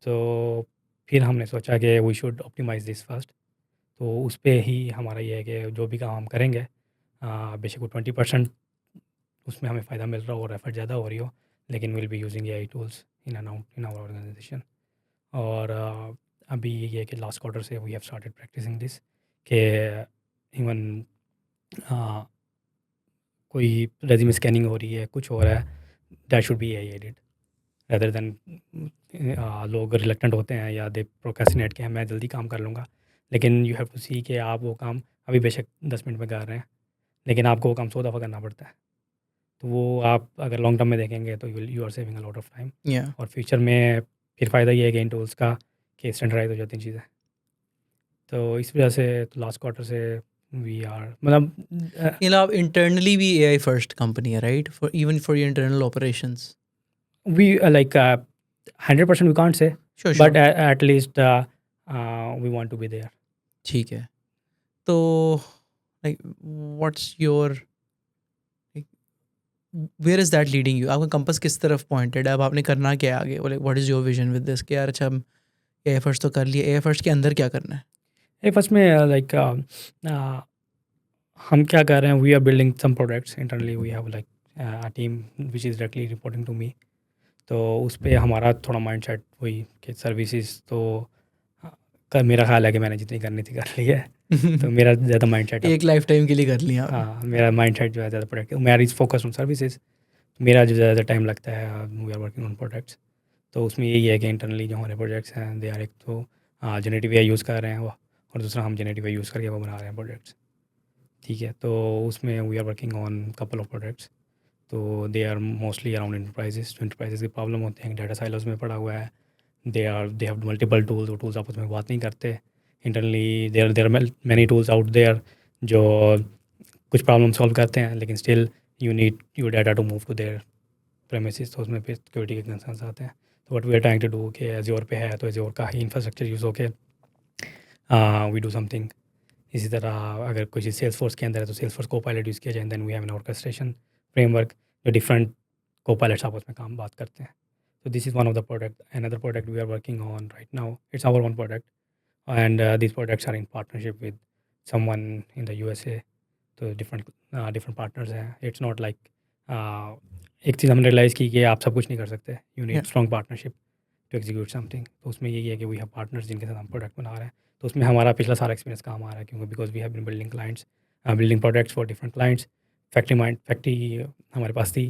तो फिर हमने सोचा कि we should optimise this first. तो उस पे ही हमारा ये है कि जो भी काम हम करेंगे, बेशक वो 20% उसमें हमें फ़ायदा मिल रहा हो और एफर्ट ज़्यादा हो रही हो, लेकिन will be using AI tools in our organisation. और अभी ये है कि लास्ट क्वार्टर से we have started practising this, कि इवन कोई रेज़्यूमे स्कैनिंग हो रही है, कुछ हो रहा है, that should be AI aided, rather than लोग रिलक्टेंट होते हैं या दे प्रोक्रेस्टिनेट कि मैं जल्दी काम कर लूँगा, लेकिन यू हैव टू सी कि आप वो काम अभी बेशक 10 मिनट में कर रहे हैं, लेकिन आपको वो काम 100 दफ़ा करना पड़ता है। तो वो आप अगर लॉन्ग टर्म में देखेंगे तो you are saving a lot of time, या और फ्यूचर में फिर फ़ायदा ये है कि इन टूल्स का कि स्टैंडर्डाइज हो जाती हैं चीज़ें। तो इस वजह से तो लास्ट क्वार्टर से वी आर मतलब you know आप इंटरनली भी AI फर्स्ट कंपनी है, right? For even for your internal operations. We like 100% we can't say, sure but sure at least we want to be there. ठीक है। तो like what's your, where is that leading you? आपका compass किस तरफ pointed है? अब आपने करना क्या है आगे? Like what is your vision with this कि यार अच्छा हम AI फर्स्ट तो कर लिए, AI फर्स्ट के अंदर क्या करना है? ए फर्स्ट में लाइक हम क्या कर रहे हैं, we are building some products internally, we have like a team which is directly reporting to me. तो उस पे हमारा थोड़ा माइंडसेट वही कि सर्विसेज तो मेरा ख्याल है कि मैंने जितनी करनी थी कर ली है। तो मेरा ज़्यादा माइंडसेट अब एक लाइफ टाइम के लिए कर लिया आपने। हाँ, मेरा माइंडसेट जो है ज़्यादा प्रोडक्ट मेरा इज़ फोकस ऑन सर्विसेज। मेरा जो ज़्यादा टाइम लगता है we are working on products. तो उसमें यही है कि इंटरनली जो हमारे प्रोजेक्ट्स हैं दे आर, एक तो जेनेटिव एआई यूज़ कर रहे हैं वो, और दूसरा हम जेनेटिव एआई यूज़ करके वो बना रहे हैं प्रोजेक्ट्स। ठीक है, तो उसमें we are working on couple of products. तो they are mostly around enterprises. जो इंटरप्राइजेस की प्रॉब्लम होते हैं, डाटा साइलोज में पड़ा हुआ है, दे हैव मल्टीपल टूल्स, वो टूल्स आपस में बात नहीं करते। Internally there many tools out there जो कुछ प्रॉब्लम सॉल्व करते हैं, लेकिन still you need your data to move to their premises. तो उसमें फिर सिक्योरिटी के कंसर्न्स आते हैं। तो what we are trying to do कि एज्योर पे है तो एज्योर का ही इंफ्रास्ट्रक्चर यूज़ होके वी डू समथिंग। इसी तरह अगर कोई चीज़ सेल्स फोर्स के अंदर है तो Salesforce copilot use किया जाए, then we have an orchestration framework जो डिफरेंट को पायलट्स आपस में काम बात करते हैं। So this is one of the product. Another product we are working on right now. It's our own product, and these products are in partnership with someone in the USA. तो different partners हैं. It's not like एक चीज़ हमने realise की कि आप सब कुछ नहीं कर सकते. You Yeah. need strong partnership to execute something. तो उसमें यही है कि we have partners जिनके साथ हम प्रोडक्ट बना रहे हैं। तो उसमें हमारा पिछला सारा एक्सपीरियंस काम आ रहा है, क्योंकि because we have been building clients, building products for different clients. Factory हमारे पास थी,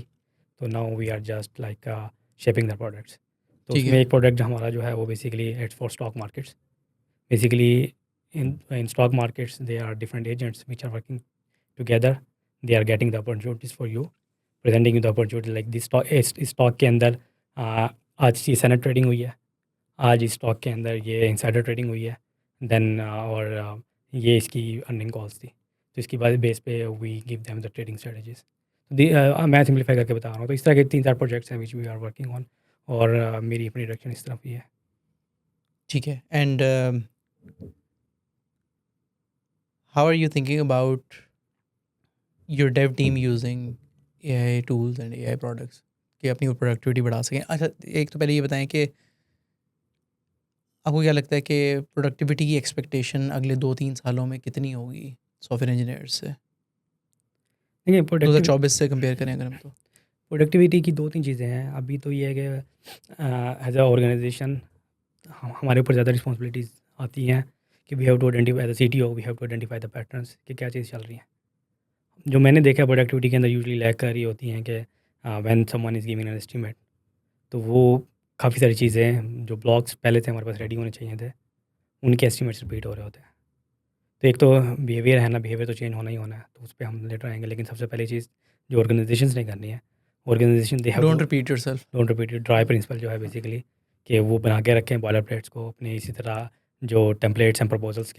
तो now we are just like shaping the products. तो ठीक उसमें है। एक प्रोडक्ट हमारा जो है वो basically it's for stock markets. Basically in stock markets they are different agents which are working together, they are getting the opportunities for you, presenting the opportunity like this stock. इस stock के अंदर आज ये senate trading हुई है, आज इस stock के अंदर ये इंसाइडर ट्रेडिंग हुई है, देन और ये इसकी अर्निंग कॉल्स थी। तो इसकी बेस पे we give them the trading strategies. मैं सिंप्लीफाई करके बता रहा हूँ। तो इस तरह के 3-4 प्रोजेक्ट्स हैं which we are working on, और मेरी अपनी डायरेक्शन इस तरफ ही है। ठीक है। And how are you thinking about your dev team using AI tools and AI products कि अपनी प्रोडक्टिविटी बढ़ा सकें? अच्छा, एक तो पहले ये बताएं कि आपको क्या लगता है कि प्रोडक्टिविटी की एक्सपेक्टेशन अगले 2-3 सालों में कितनी होगी सॉफ्टवेयर इंजीनियर्स से? देखिए, 2024 से कंपेयर करें अगर हम तो। प्रोडक्टिविटी की 2-3 चीज़ें हैं। अभी तो ये है कि एज अ ऑर्गेनाइजेशन हमारे ऊपर ज़्यादा रिस्पॉन्सिबिलिटीज़ आती हैं कि we have to identify as a CTO, we have to identify the patterns कि क्या चीज़ चल रही है। जो मैंने देखा है प्रोडक्टिविटी के अंदर यूजली लैग कर रही होती हैं कि when someone is giving an estimate, तो वो काफ़ी सारी चीज़ें जो ब्लॉक्स पहले से हमारे पास रेडी होने चाहिए थे, उनके एस्टीमेट्स रिपीट हो रहे होते हैं। तो एक तो बिहेवियर है ना, बिहेवियर तो चेंज होना ही होना है, तो उस पे हम लेटर आएंगे। लेकिन सबसे पहली चीज़ जो ऑर्गेनाइजेशंस ने करनी है, organisation they have don't to repeat yourself. Don't repeat DRY principle जो है बेसिकली कि वो बना के रखें बॉयलर प्लेट्स को अपने। इसी तरह जो टेम्पलेट्स हैं प्रपोजल्स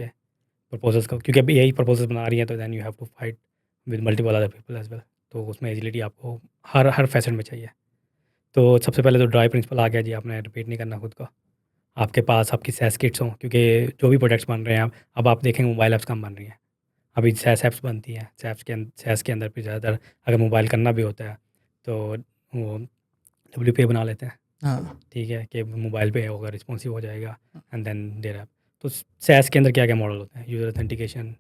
को, क्योंकि अभी यही प्रपोजल्स बना रही हैं, तो then you have to fight with multiple other people as well. तो उसमें एजिलिटी आपको हर हर फैसेट में चाहिए। तो सबसे पहले तो ड्राई प्रिंसिपल आ गया जी, आपने रिपीट नहीं करना खुद को। आपके पास आपकी सैस किट्स हों, क्योंकि जो भी प्रोडक्ट्स बन रहे हैं अब आप देखेंगे मोबाइल ऐप्स कम बन रही हैं। अभी सैस ऐप्स बनती हैं, सैस के अंदर भी ज़्यादातर अगर मोबाइल करना भी होता है तो वो WPA बना लेते हैं। हाँ। ठीक है, कि मोबाइल पे होगा, रिस्पॉन्सिव हो जाएगा, एंड देन देर ऐप। तो सैस के अंदर क्या क्या मॉडल होते हैं? User authentication,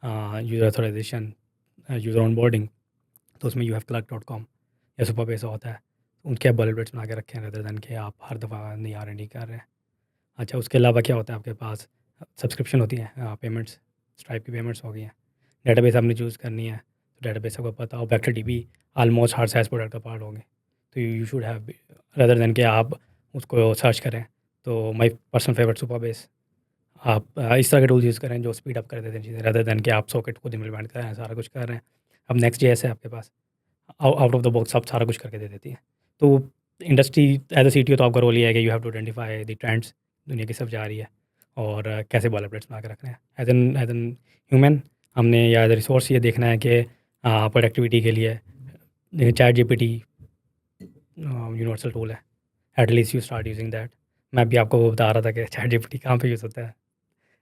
user authorisation, user onboarding. तो उसमें यू हैव क्लर्क.com या सुपरबेस होता है। उनके आप बल्ब बना के रखे हैं, रेदर देन कि आप हर दफ़ा नई R&D कर रहे हैं। अच्छा, उसके अलावा क्या होता है आपके पास? सब्सक्रिप्शन होती हैं, पेमेंट्स, स्ट्राइप की पेमेंट्स हो गई हैं। डेटाबेस आपने चूज़ करनी है, तो डेटाबेस आपको पता हो, वेक्टर DB ऑलमोस्ट हर साइज प्रोडक्ट का पार्ट होंगे। तो you should have, rather than कि आप उसको सर्च करें। तो माय पर्सनल फेवरेट सुपरबेस, आप इस तरह के टूल्स यूज़ करें जो स्पीड अप कर देते हैं चीज़ें, रादर दैन कि आप सॉकेट खुद इम्प्लीमेंट कर रहे हैं, सारा कुछ कर रहे हैं। अब नेक्स्ट जेएस है आपके पास, आउट ऑफ द बॉक्स आप सारा कुछ करके दे देती है। तो इंडस्ट्री एज अ सीटीओ तो आपका रोल ये है कि you have to identify the trends, दुनिया की सब जा रही है, और कैसे बॉयलरप्लेट्स बना के रख रहे हैं। एज एन ह्यूमन हमने या एज अ रिसोर्स ये देखना है कि प्रोडक्टिविटी के लिए चैट जीपीटी यूनिवर्सल टूल है, at least you start using that. मैं भी आपको वो बता रहा था कि चैट जीपीटी कहाँ पे यूज़ होता है,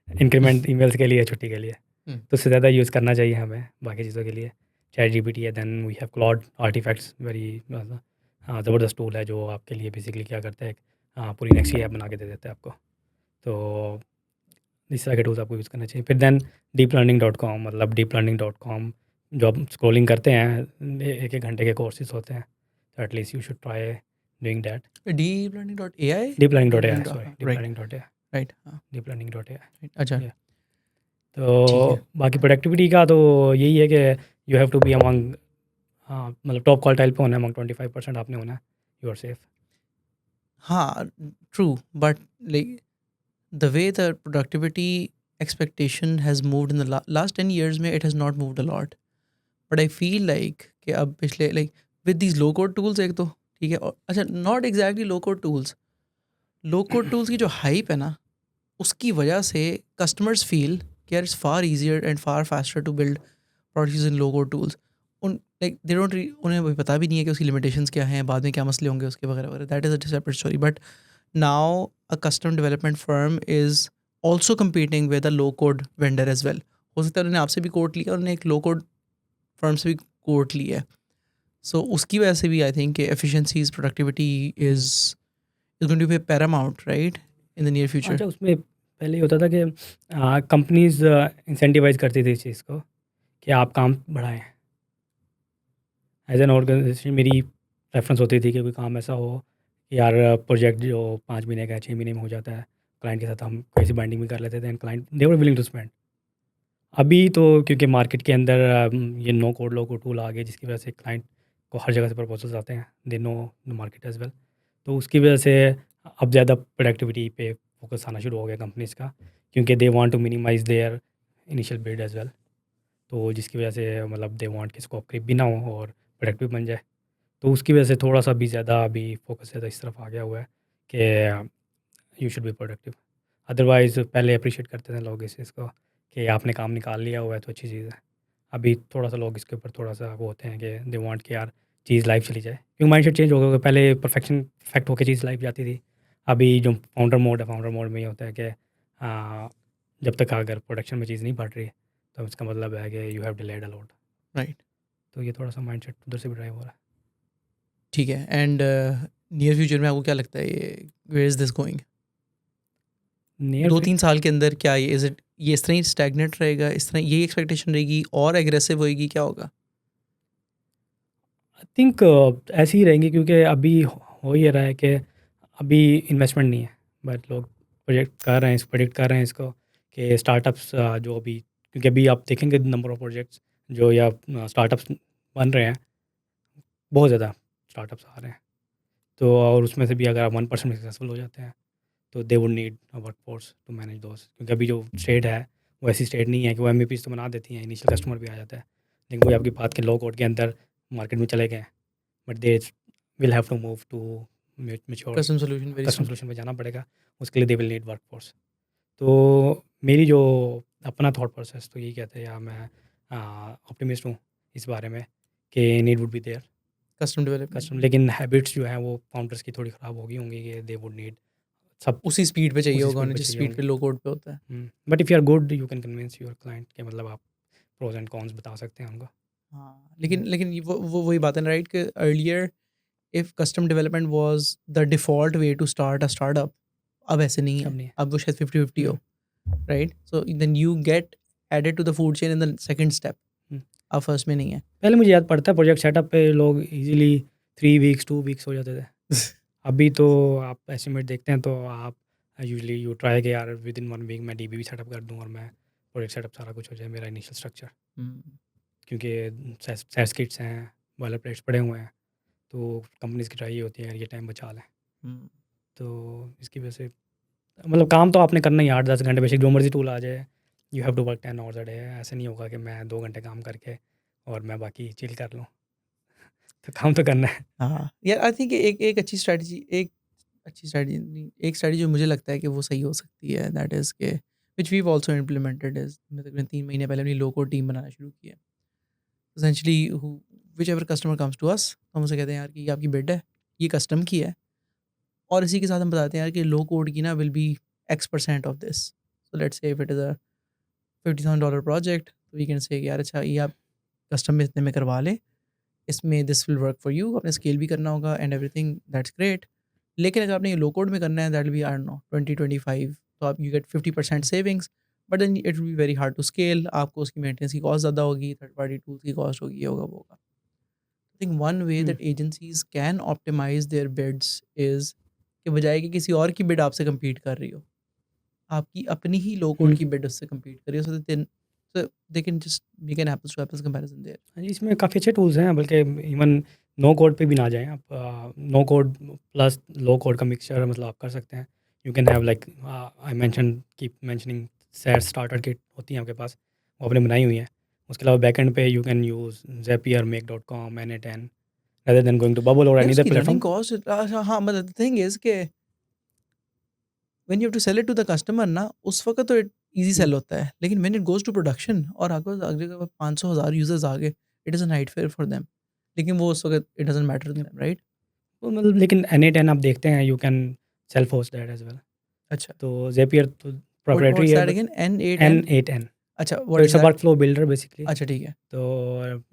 इंक्रीमेंट ईमेल्स के लिए, छुट्टी के लिए। हम्म, तो उससे ज़्यादा यूज़ करना चाहिए हमें बाकी चीज़ों के लिए। चैट जीपीटी है, then we have Claude artifacts, very ज़बरदस्त टूल है जो आपके लिए बेसिकली क्या करता है, पूरी नेक्स्ट ऐप बना के दे देता है आपको। तो इस तरह के टूल्स आपको यूज़ करना चाहिए। फिर then deep learning dot com, मतलब डीप लर्निंग डॉट कॉम जो आप स्क्रॉलिंग करते हैं, एक एक घंटे के कोर्सेज होते हैं, तो at least you should try doing that. Deep learning dot A I, deep learning deep dot A learning I, sorry, deep right, learning dot A I, right, हाँ, deep learning dot A right, अच्छा, आई। ठीक है। तो बाकी productivity का तो यही है कि you have to be among, हाँ, मतलब टॉप क्वार्टाइल पे होना है, अमंग 25% आपने होना है, यू आर सेफ। हाँ, true, but like the way the productivity expectation has moved in the last 10 years में it has not moved a lot, but I feel like कि अब पिछले like with these low code tools एक तो ठीक है, और अच्छा not exactly low code tools, low code tools की जो hype है ना, उसकी वजह से customers feel कि यार it's far easier and far faster to build products using low code tools. उन like they don't उन्हें अभी पता भी नहीं है कि उसकी limitations क्या हैं, बाद में क्या मसले होंगे उसके वगैरह वगैरह, that is a separate story. But now a custom development firm is also competing with a low code vendor as well. हो सकता है उन्होंने आपसे भी कोट लिया, उन्होंने एक लो कोड फर्म से भी कोट लिया है, सो उसकी वजह से भी I think efficiencies productivity is going to be paramount right in the near future. अच्छा, उसमें पहले ये होता था कि कंपनीज इंसेंटिवाइज करती थी इस चीज़ को कि आप काम बढ़ाएं। एज एन ऑर्गेनाइजेशन मेरी प्रेफरेंस होती थी कि कोई काम ऐसा हो कि यार प्रोजेक्ट जो 5 महीने का है, 6 महीने में हो जाता है, क्लाइंट के साथ हम कैसी बाइंडिंग भी कर लेते थे, and client they were willing to spend. अभी तो क्योंकि मार्केट के अंदर ये no code low code tool आ गए, जिसकी वजह से क्लाइंट को हर जगह से प्रपोजल्स आते हैं, they know the market as well. तो उसकी वजह से अब ज़्यादा प्रोडक्टिविटी पे फोकस आना शुरू हो गया कंपनीज़ का, क्योंकि they want to minimise their initial build as well. तो जिसकी वजह से मतलब दे वांट कि स्कोप क्रिप भी ना हो और प्रोडक्टिव बन जाए। तो उसकी वजह से थोड़ा सा भी ज़्यादा अभी फोकस ज़्यादा इस तरफ आ गया हुआ है कि you should be productive. Otherwise पहले अप्रिशिएट करते थे लोग इस चीज़ को कि आपने काम निकाल लिया हुआ है तो अच्छी चीज़ है। अभी थोड़ा सा लोग इसके ऊपर थोड़ा सा वो होते हैं कि दे वांट कि यार चीज़ लाइव चली जाए, क्योंकि माइंडसेट चेंज हो गया। पहले परफेक्ट होकर चीज़ लाइव जाती थी। अभी जो फाउंडर मोड है, फाउंडर मोड में ये होता है कि जब तक अगर प्रोडक्शन में चीज़ नहीं बढ़ रही तो इसका मतलब है कि you have delayed a lot. Right, तो ये थोड़ा सा माइंडसेट उधर से भी ड्राइव हो रहा है। ठीक है. एंड नियर फ्यूचर में आपको क्या लगता है ये where is this going? Near 2-3 साल के अंदर क्या ये इज इट, ये इस तरह ही स्टैग्नेंट रहेगा, इस तरह यही एक्सपेक्टेशन रहेगी और एग्रेसिव होएगी, क्या होगा? आई थिंक ऐसे ही रहेंगे, क्योंकि अभी हो ये रहा है कि अभी इन्वेस्टमेंट नहीं है, बट लोग प्रोजेक्ट कर रहे हैं इसको कि स्टार्टअप्स जो अभी, क्योंकि अभी आप देखेंगे नंबर ऑफ प्रोजेक्ट्स जो या स्टार्टअप्स बन रहे हैं, बहुत ज़्यादा स्टार्टअप्स आ रहे हैं। तो और उसमें से भी अगर आप 1% सक्सेसफुल हो जाते हैं तो they would need a workforce to manage those, क्योंकि अभी जो स्टेट है वो ऐसी स्टेट नहीं है कि वो एम तो बना देती हैं, इनिशियल कस्टमर भी आ जाता है, लेकिन वही आपकी बात के लो कोड के अंदर मार्केट में चले गए, but they will have to move to mature custom solution very custom सुन. सोल्यूशन में जाना पड़ेगा। उसके लिए they will need workforce. तो मेरी जो अपना थॉट प्रोसेस तो यही कहते हैं, या मैं ऑप्टिमिस्ट हूँ इस बारे में कि need would be there custom development custom, लेकिन हैबिट्स जो हैं वो फाउंडर्स की थोड़ी ख़राब हो गई होंगी कि दे वुड नीड सब उसी स्पीड पे चाहिए उसी होगा स्पीड उन्हें पे जिस चाहिए स्पीड पे होंगी। लो कोड पे होता है. But if you are good you can convince your client के, मतलब आप प्रोज एंड कॉन्स बता सकते हैं उनको। हाँ, लेकिन वो वही बात है राइट कि earlier if custom development was the default way to start a startup, अब ऐसे नहीं अब है. नहीं है। अब वो शायद 50-50 हम्म, हो, right? So then you get added to the food chain in the second step, hmm. अब फर्स्ट में नहीं है. पहले मुझे याद पड़ता है प्रोजेक्ट सेटअप पे लोग इजीली 3 वीक्स 2 वीक्स हो जाते थे। अभी तो आप एस्टिमेट देखते हैं तो आप यूजुअली यू ट्राई के यार विद इन 1 वीक मैं डीबी भी सेटअप कर दूँ और मैं प्रोजेक्ट सेटअप सारा कुछ हो जाए मेरा इनिशियल स्ट्रक्चर, क्योंकि सैस किट्स हैं, वाले प्लेट्स पड़े हुए हैं, तो कंपनीज की ट्राई ये होती है यार ये टाइम बचा लें। तो इसकी वजह से मतलब काम तो आपने करना ही 8-10 घंटे, बेशक जो मर्ज़ी टूल आ जाए, you have to work 10 hours a day. ऐसे नहीं होगा कि मैं 2 घंटे काम करके और मैं बाकी चिल कर लूँ। तो काम तो करना है। हाँ, यार आई थिंक एक अच्छी स्ट्रैटेजी, एक स्ट्रैटेजी जो मुझे लगता है कि वो सही हो सकती है, दैट इज़ के which we have also implemented is, मैं तकरीबन 3 महीने पहले अपनी लो कोड टीम बनाना शुरू की है। Essentially who whichever customer comes to us, हम उसे कहते हैं यार कि ये आपकी बिड है, ये कस्टम की है, और इसी के साथ हम बताते हैं यार कि लो कोड की ना will be X% of this. So let's say if it is a $50,000 project, तो वी कैन से यार अच्छा ये आप कस्टम में इतने में करवा लें, इसमें this will work for you, आपने स्केल भी करना होगा एंड एवरीथिंग, दैट्स ग्रेट। लेकिन अगर आपने ये लो कोड में करना है, that will be I don't know 20-25, तो आप you get 50% savings, but then it will be very hard to scale, आपको उसकी मेंटेनेंस की कॉस्ट ज़्यादा होगी, थर्ड पार्टी टूल्स की कॉस्ट होगी, ये होगा वो होगा। आई थिंक वन वे हुँ, that agencies can optimise their bids is कि बजाय कि किसी और की बिड आपसे compete कर रही हो, आपकी अपनी ही लो कोड हुँ। की बिड उससे compete कर रही हो, so they can just make an apples to apples comparison there. हाँ जी, इसमें काफ़ी अच्छे टूल्स हैं, बल्कि इवन नो कोड पे भी ना जाएँ आप, no code plus low code का मिक्सचर मतलब आप कर सकते हैं। You can have like I mention keep mentioning SaaS starter kit होती हैं आपके पास, वो आपने बनाई हुई हैं। उसके अलावा बैकएंड पे यू कैन यूज़ ज़ेपियर, मेक.com, N8N rather than going to bubble और यार एनी अदर उसकी रनिंग प्लेटफ़ॉर्म। कॉस्ट, हाँ, मतलब द थिंग इज के when you have to sell it to the customer ना, उस वक्त तो इजी हुँ, सेल होता है, लेकिन when it goes to production और आपको अगले 500,000 यूजर्स आ गए, it is a nightmare for them, लेकिन वो उस वक्त इट डजंट मैटर टू यप। Them, right? तो मतलब लेकिन N8N आप देखते हैं, you can self host that as well. अच्छा, तो ज़ेपियर तो प्रोप्राइटरी व्हाट्स है, that but again, N8N? N8N अच्छा, तो what is it's a that? Workflow builder basically. अच्छा, ठीक है, तो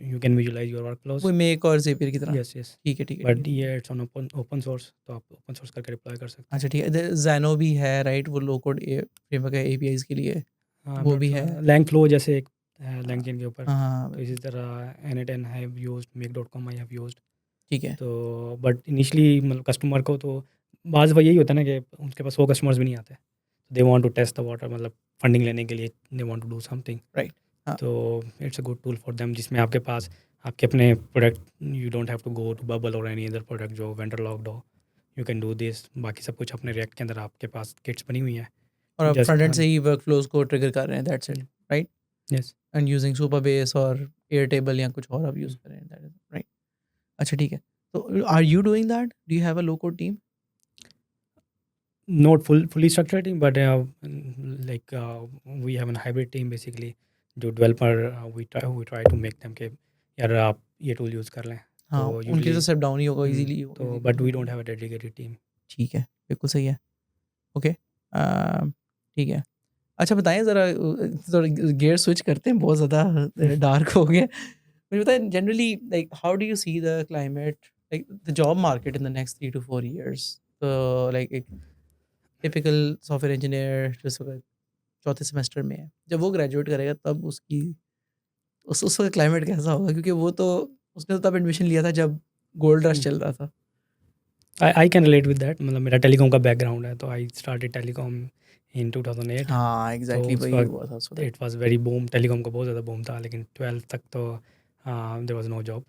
यू कैन विजुअलाइज़ योर वर्कफ़्लोज़। वो मेक और ज़ेपियर की तरह। Yes, yes. ठीक है, ठीक है, ठीक है, बट ठीक है। ये it's on open open source, तो आप ओपन सोर्स करके डिप्लॉय कर सकते हैं। अच्छा, ठीक है, ज़ैनो भी है, राइट? वो लो कोड फ्रेमवर्क है एपीआईज़ के लिए, आई एम वो नॉट भी है। श्योर, लैंगफ्लो जैसे एक है हाँ, लैंगचेन के ऊपर। हाँ, हाँ, तो इसी बिल्कुल, तरह N8N आई हैव यूज्ड, मेक.com आई हैव यूज्ड। ठीक है। तो बट इनिशियली मतलब कस्टमर को तो बाज़ वो यही होता है ना कि उनके पास 100 कस्टमर्स भी नहीं आते। They want to test the water, मतलब फंडिंग लेने के लिए they want to do something. Right, हाँ, तो it's a good tool for them, जिसमें आपके पास आपके अपने product, you don't have to go to bubble और एनी अदर प्रोडक्ट जो वेंडर लॉक्ड हो। यू कैन डू दिस, बाकी सब कुछ अपने रिएक्ट के अंदर आपके पास किट्स बनी हुई हैं। और आप फ्रंट जस्ट एंड से ही वर्कफ्लोज़ को ट्रिगर कर रहे हैं, that's it, right? Yes. And using Supabase और एयरटेबल या कुछ और आप यूज़ कर रहे हैं, दैट इज़ राइट। अच्छा, ठीक है। तो are you doing that? Do you have a low code team? Not fully structured team, but like we have a hybrid team basically. जो developer we try to make them कि यार आप ये tool use कर लें। हाँ, तो उनके लिए तो यूजुअली स्टेप डाउन ही होगा, ईज़िली तो ईज़िली बट वी होगा। Don't have a dedicated team. ठीक है, बिल्कुल सही है। ओके, ठीक है। अच्छा बताएँ ज़रा, थोड़ा गियर स्विच करते हैं, बहुत ज़्यादा डार्क हो गया। मुझे बताएँ generally like how do you see the climate, like the job market in the next 3 to 4 years? तो लाइक एक टिपिकल सॉफ्टवेयर इंजीनियर जो इस वक़्त चौथे सेमेस्टर में है, जब वो ग्रेजुएट करेगा तब उसकी उस वक़्त क्लाइमेट कैसा होगा? क्योंकि वो तो उसने तो तब एडमिशन लिया था जब गोल्ड रश चल रहा था। I can relate with that, मतलब मेरा टेलीकॉम का बैकग्राउंड है, तो आई स्टार्टेड टेलीकॉम इन 2008। हाँ, तो एग्ज़ैक्टली उस वही वक्त हुआ था उस वक़्त। It was very boom, telecom का बहुत ज़्यादा बूम था, लेकिन 12th तक तो there was no job.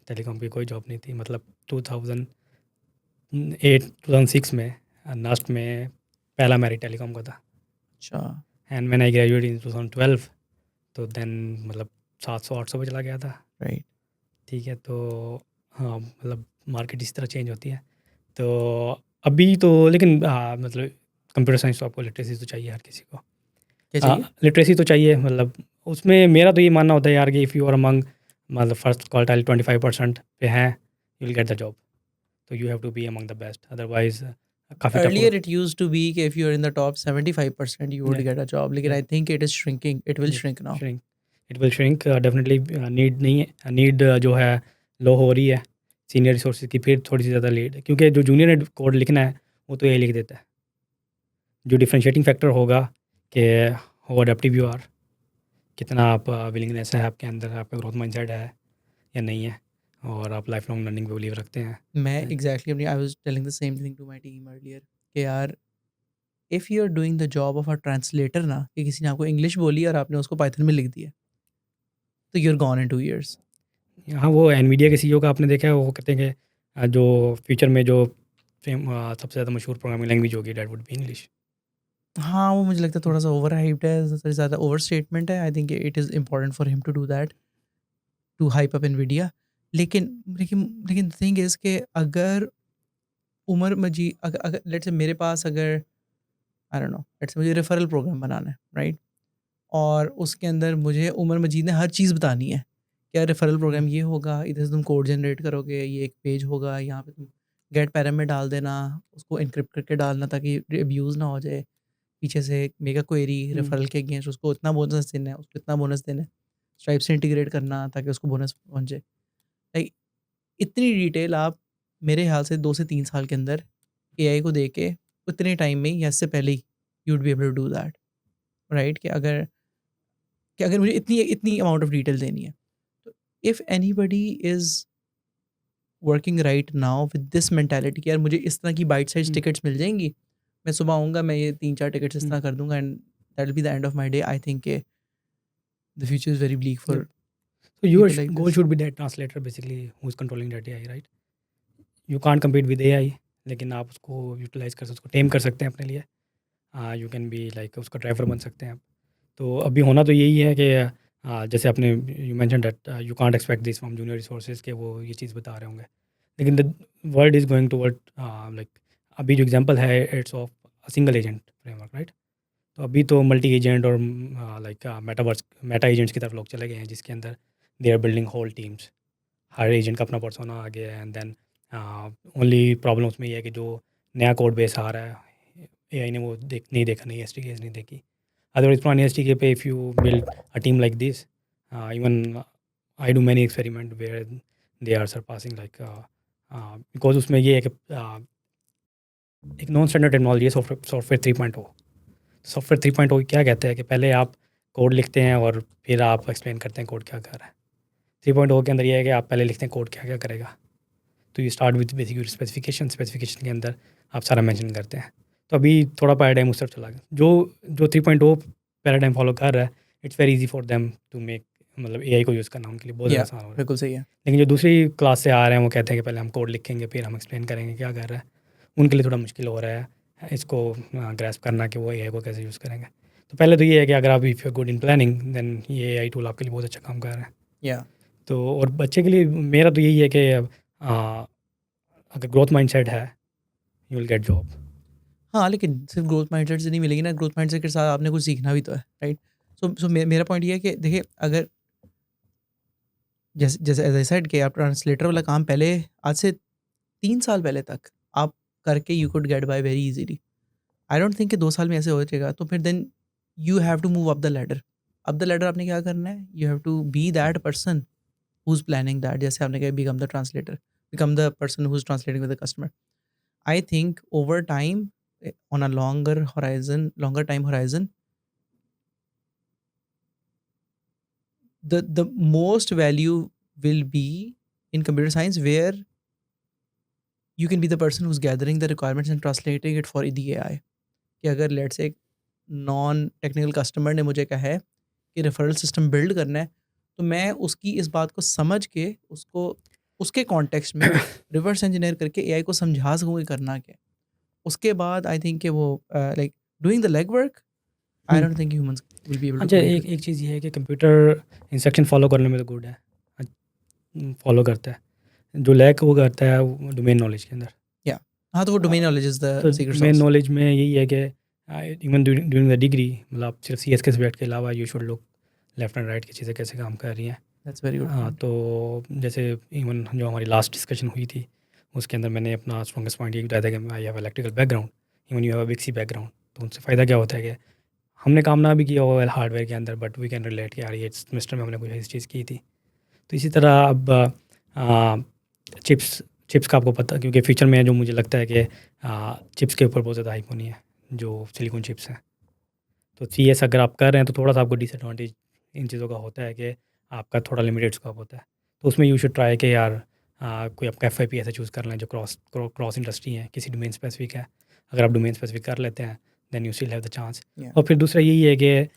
Telecom की कोई जॉब नहीं थी, मतलब 2006 में नास्ट में पहला मेरिट टेलीकॉम का था। अच्छा, and when I graduate in 2012, तो देन मतलब 700-800 पे चला गया था। राइट। ठीक है, तो हाँ, मतलब मार्केट इस तरह चेंज होती है। तो अभी तो लेकिन मतलब कंप्यूटर साइंस तो आपको लिटरेसी तो चाहिए हर किसी को। क्या चाहिए? लिटरेसी तो चाहिए, मतलब उसमें मेरा तो ये मानना होता है यार कि इफ़ यू आर अमंग मतलब फर्स्ट क्वार्टाइल 25% पे हैं, you will get the job. तो you have to be among the best, otherwise काफ़ी टफ Earlier होगा। it used to be कि if you are in the top 75% you would या get a job, लेकिन या I think it is shrinking, it will या shrink now. Shrink, it will shrink definitely. Need नहीं है, need जो है लो हो रही है सीनियर रिसोर्सेज की, फिर थोड़ी सी ज़्यादा लीड, क्योंकि जो जूनियर ने कोड लिखना है वो तो ये लिख देता है। जो डिफरेंशिएटिंग फैक्टर होगा कि हाउ अडेप्टिव यू आर, कितना आप विलिंगनेस है आपके अंदर, आपका ग्रोथ माइंडसेट है या नहीं है, और आप लाइफ लॉन्ग लर्निंग पे बिलीव रखते हैं। मैं एग्जैक्टली अपनी I was telling the same thing to my team earlier कि यार if you are doing the job of a translator ना, कि किसी ने आपको इंग्लिश बोली और आपने उसको पाइथन में लिख दिया, तो you are gone in 2 years. हाँ, वो एनवीडिया के सीईओ का आपने देखा है, वो कहते हैं कि जो फ्यूचर में जो सबसे ज़्यादा मशहूर प्रोग्रामिंग लैंग्वेज होगी, डेट वुड बी इंग्लिश। हाँ, वो मुझे लगता है थोड़ा-सा ओवर हाइप्ड है, ज़्यादा ओवर स्टेटमेंट है। I think it is important for him to do that, to hype up Nvidia. लेकिन लेकिन लेकिन द थिंग इज़ कि अगर उमर मजी अग अगर लेट्स से मेरे पास अगर आई डोंट नो, लेट्स से मुझे रेफरल प्रोग्राम बनाना है, राइट? और उसके अंदर मुझे उमर मजीद ने हर चीज़ बतानी है। क्या रेफरल प्रोग्राम ये होगा, इधर से तुम कोड जनरेट करोगे, ये एक पेज होगा, यहाँ पे तुम गेट पैरामीटर में डाल देना, उसको एन्क्रिप्ट करके डालना ताकि अब्यूज़ ना हो जाए। पीछे से एक मेगा क्वेरी हुँ, रेफरल के अगेंस्ट उसको इतना बोनस देना है, उसको इतना बोनस देना है। स्ट्राइप से इंटीग्रेट करना ताकि उसको बोनस पहुँचे। लाइक इतनी डिटेल आप मेरे ख़्याल से 2 से 3 साल के अंदर एआई को दे के उतने टाइम में या इससे पहले ही you would be able to do that, right? कि अगर मुझे इतनी इतनी अमाउंट ऑफ डिटेल देनी है, तो if anybody is working right now with this mentality कि यार मुझे इस तरह की बाइट साइज़ हुँ, टिकट्स मिल जाएँगी, मैं सुबह आऊँगा, मैं ये 3-4 टिकट्स इस हुँ, तरह कर दूँगा and that will be the end of my day. I think the future is very bleak yep. For So your people like goal this. should be that translator basically who's controlling that AI, right? You can't compete with AI, लेकिन आप उसको utilise कर सकते, उसको टेम कर सकते हैं अपने लिए। यू कैन बी लाइक उसका ड्राइवर बन सकते हैं आप। तो अभी होना तो यही है कि जैसे आपने you mention that you can't expect this from junior resources के वो ये चीज़ बता रहे होंगे। लेकिन the world is going toward like अभी जो एग्जांपल है it's of a single agent framework, right? तो अभी तो मल्टी एजेंट और लाइक मेटावर्स मेटा एजेंट्स की तरफ लोग चले गए हैं जिसके अंदर they are building whole teams. हर एजेंट का अपना पर्सोना आ गया है एंड देन ओनली प्रॉब्लम उसमें ये है कि जो नया कोड बेस आ रहा है एआई ने वो नहीं देखा, नहीं एस नहीं देखी। अदरवाइज पुरानी एस पे if you build a team like this, even I do many experiment where they are surpassing like because उसमें ये है कि एक नॉन स्टैंडर्ड टेक्नोलॉजी है सॉफ्टवेयर 3.0। सॉफ्टवेयर 3.0 क्या कहते हैं कि पहले आप कोड लिखते हैं और फिर आप एक्सप्लेन करते हैं कोड क्या कर रहा है। 3.0 के अंदर ये है कि आप पहले लिखते हैं कोड क्या क्या करेगा। तो you start with basic specification, specification के अंदर आप सारा मेंशन करते हैं। तो अभी थोड़ा पैराडाइम उस तरफ चला गया। जो जो 3.0 पैराडाइम फॉलो कर रहा है, it's very easy for them to make, मतलब एआई को यूज़ करना उनके लिए बहुत ज़्यादा या आसान हो रहा है। बिल्कुल सही है। लेकिन जो दूसरी क्लास से आ रहे हैं वो कहते हैं कि पहले हम कोड लिखेंगे फिर हम एक्सप्लेन करेंगे क्या कर रहा है। उनके लिए थोड़ा मुश्किल हो रहा है इसको ग्रैस्प करना कि वो एआई को कैसे यूज़ करेंगे। तो पहले तो ये है कि अगर आप if you good in planning then ये एआई टूल आपके लिए बहुत अच्छा काम कर रहा है। या तो और बच्चे के लिए मेरा तो यही है कि अगर ग्रोथ माइंडसेट है यू विल गेट जॉब। हाँ, लेकिन सिर्फ़ ग्रोथ माइंडसेट से नहीं मिलेगी ना, ग्रोथ माइंडसेट के साथ आपने कुछ सीखना भी तो है, राइट? सो मेरा पॉइंट ये है कि देखिए, अगर जैसे जैसे एज़ आई सेड कि आप ट्रांसलेटर वाला काम पहले आज से 3 साल पहले तक आप करके you could get by very easily. I don't think कि 2 साल में ऐसे हो जाएगा, तो फिर then you have to move up the ladder. Up the ladder आपने क्या करना है? You have to be that person who is planning that, जैसे आपने कहा become the translator, become the person who is translating with the customer. I think over time, on a longer time horizon, the most value will be in computer science where you can be the person who's gathering the requirements and translating it for the AI. कि अगर let's say एक non technical customer ने मुझे कहा है कि referral system build करना है, तो मैं उसकी इस बात को समझ के उसको उसके कॉन्टेक्स्ट में रिवर्स इंजीनियर करके एआई को समझा सकूँ कि करना क्या है। उसके बाद आई थिंक कि वो like doing the leg work, I हुँ। Don't think humans will be able to अच्छा, कम्पीट एक विद एक दैट। चीज़ ये है कि कंप्यूटर इंस्ट्रक्शन फ़ॉलो करने में तो गुड है। फ़ॉलो करता है। जो लैक वो करता है वो डोमेन नॉलेज के अंदर। या हाँ, तो वो अ, डोमेन नॉलेज इज़ द तो सीक्रेट डोमेन सॉस। नॉलेज में यही है कि इवन ड्यूरिंग द डिग्री मतलब आप सिर्फ सीएस के सब्जेक्ट के अलावा you should look left and right की चीज़ें कैसे काम कर रही हैं। That's very good point. तो जैसे इवन जो हमारी लास्ट डिस्कशन हुई थी उसके अंदर मैंने अपना स्ट्रॉन्गेस्ट पॉइंट ये बताया था कि I have electrical background, even you have a big C background. तो उनसे फ़ायदा क्या होता है कि हमने काम ना भी किया हुआ है हार्डवेयर के अंदर बट वी कैन रिलेट कि यार ये सेमेस्टर में हमने कुछ ऐसी चीज़ की थी। तो इसी तरह अब चिप्स चिप्स का आपको पता, क्योंकि फ्यूचर में जो मुझे लगता है कि चिप्स के ऊपर बहुत ज़्यादा हाइप होनी है जो सिलिकॉन चिप्स हैं। तो सीएस अगर आप कर रहे हैं तो थोड़ा सा आपको डिसएडवांटेज इन चीज़ों का होता है कि आपका थोड़ा लिमिटेड स्कोप होता है। तो उसमें यू शुड ट्राई कि यार कोई आपका एफ ऐसा चूज़ कर लें जो क्रॉस इंडस्ट्री है, किसी डोमेन स्पेसिफिक है। अगर आप डोमेन स्पेसिफिक कर लेते हैं then you still have the chance. या और फिर दूसरा यही है कि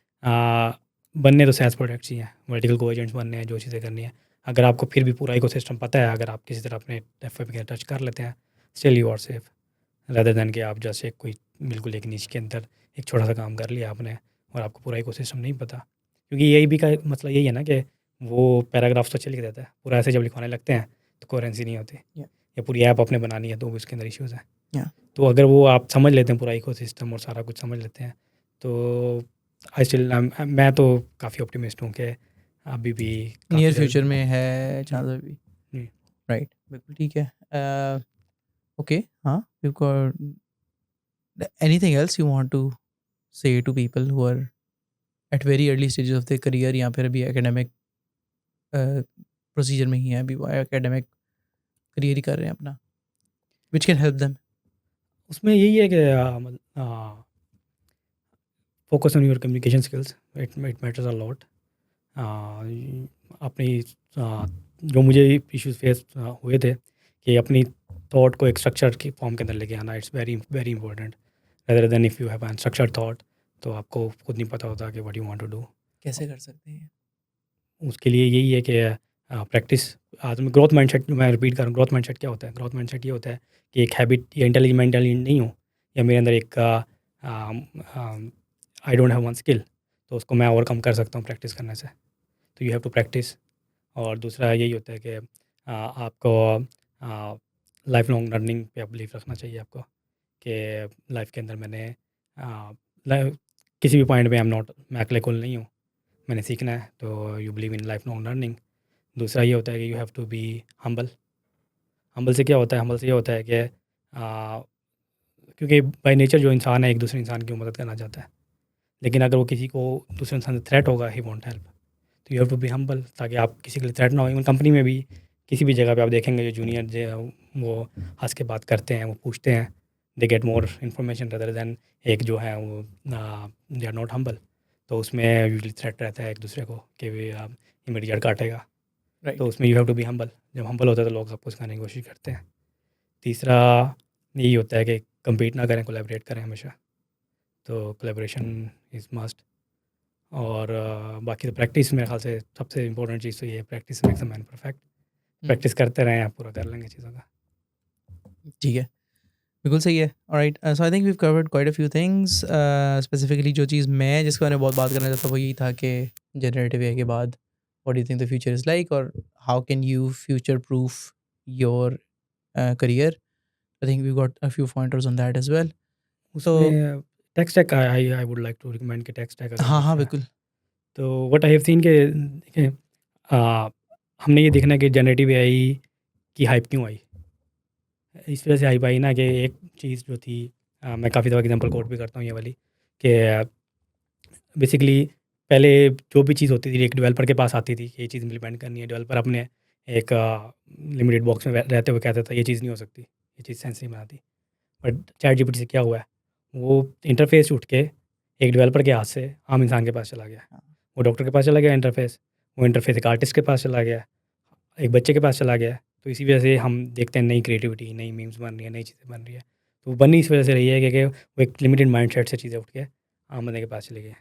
बनने तो सैस प्रोडक्ट्स ही हैं, वर्टिकल को एजेंट्स बनने हैं, जो चीज़ें करनी है। अगर आपको फिर भी पूरा इकोसिस्टम पता है, अगर आप किसी तरह अपने एफ के टच कर लेते हैं, still you are safe, rather than कि आप जैसे कोई बिल्कुल एक नीच के अंदर एक छोटा-सा काम कर लिया आपने और आपको पूरा इकोसिस्टम नहीं पता। क्योंकि एआई भी का मतलब यही है ना कि वो पैराग्राफ्स तो अच्छे लिख देता है, पूरा ऐसे जब लिखवाने लगते हैं तो कोहेरेंसी नहीं होती। Yeah. या पूरी ऐप आपने बनानी है तो भी उसके अंदर इश्यूज़ हैं। Yeah. तो अगर वो आप समझ लेते हैं पूरा इकोसिस्टम और सारा कुछ समझ लेते हैं तो आई स्टिल मैं तो काफ़ी ऑप्टिमिस्ट हूँ कि अभी भी काफ़ी नियर ज़्यादा फ्यूचर में है चांस अभी। जी। राइट, बिल्कुल ठीक है। ओके, हाँ, you got anything else you want to say to people who are at very early stages of their career, या फिर अभी एकेडमिक प्रोसीजर में ही है, अभी वो एकेडमिक करियर ही कर रहे हैं अपना, विच कैन हेल्प देम? उसमें यही है कि focus on your communication skills, it matters a lot. अपनी जो मुझे इश्यूज फेस हुए थे कि अपनी थॉट को एक स्ट्रक्चर की फॉर्म के अंदर लेके आना, it's very very important. Rather than if you have an structure thought तो आपको खुद नहीं पता होता कि what you want to do. कैसे कर सकते हैं? उसके लिए यही है कि प्रैक्टिस। आज मैं ग्रोथ माइंडसेट, मैं रिपीट कर रहा हूँ, ग्रोथ माइंडसेट क्या होता है? ग्रोथ माइंडसेट ये होता है कि एक हैबिट या इंटेलिजेंट नहीं हूँ, या मेरे अंदर एक I don't have one skill, तो उसको मैं ओवरकम कर सकता हूँ प्रैक्टिस करने से। तो यू हैव टू प्रैक्टिस। और दूसरा यही होता है कि आपको लाइफ लॉन्ग लर्निंग पे आप बिलीव रखना चाहिए आपको, कि लाइफ के अंदर मैंने किसी भी पॉइंट पे आई एम नॉट, मैं अकेले कुल नहीं हूँ, मैंने सीखना है। तो you believe in life long learning. दूसरा ये होता है कि you have to be humble. Humble से क्या होता है? हम्बल से ये होता है कि क्योंकि बाय नेचर जो इंसान है एक दूसरे इंसान की मदद करना चाहता है, लेकिन अगर वो किसी को दूसरे इंसान से थ्रेट होगा, ही वॉन्ट हेल्प। तो you have to be humble, ताकि आप किसी के लिए थ्रेट ना हो। इवन कंपनी में भी किसी भी जगह पे आप देखेंगे जो जूनियर जो वो हंस के बात करते हैं, वो पूछते हैं, they get more information rather than एक जो है वो दे आर नॉट हम्बल। तो उसमें यूजली थ्रेट रहता है एक दूसरे को कि भी इमीडिएट काटेगा। तो राइट। उसमें you have to be humble. जब हम्बल होता है तो लोग सब कुछ करने की कोशिश करते हैं। तीसरा यही होता है कि कम्पीट ना करें, कोलैबोरेट करें हमेशा। तो कोलैबोरेशन इज़ मस्ट। और बाकी तो प्रैक्टिस, मेरे ख्याल से सबसे इम्पोर्टेंट चीज़ तो ये है, practice makes a man perfect. Practice करते रहें, आप पूरा कर लेंगे चीज़ों का। ठीक है, बिल्कुल सही है। Alright, so I think we covered quite a few things. Specifically जो चीज़ मैं जिसके बारे में बहुत बात करना चाहता वो यही था कि जनरेटिव एआई के बाद what do you think the future is like, और how can you future proof your career? I think we got a few pointers on that as well. तो उसमें tech stack I would like to recommend कि tech stack अगर हाँ, हाँ, देखना है बिल्कुल। तो व्हाट आई हैव सीन के देखिए, हमने ये देखना है कि जनरेटिव एआई की हाइप क्यों आई। इस वजह से हाइप आई ना कि एक चीज़ जो थी, मैं काफ़ी दफ़ा एग्जांपल कोट भी करता हूँ ये वाली, कि बेसिकली पहले जो भी चीज़ होती थी एक डेवलपर के पास आती थी कि ये चीज़ इम्प्लीमेंट करनी है। डेवलपर अपने एक लिमिटेड बॉक्स में रहते हुए कहता था ये चीज़ नहीं हो सकती, ये चीज़ सेंस नहीं बनाती। बट चैट जीपीटी से क्या हुआ है, वो इंटरफेस उठ के एक डेवलपर के हाथ से आम इंसान के पास चला गया। हाँ, वो डॉक्टर के पास चला गया इंटरफेस, वो इंटरफेस एक आर्टिस्ट के पास चला गया, एक बच्चे के पास चला गया। तो इसी वजह से हम देखते हैं नई क्रिएटिविटी, नई मीम्स बन रही है, नई चीज़ें बन रही है। तो वो बनी इस वजह से रही है कि वो एक लिमिटेड माइंड सेट से चीज़ें उठ के आम बंदे के पास चली गई।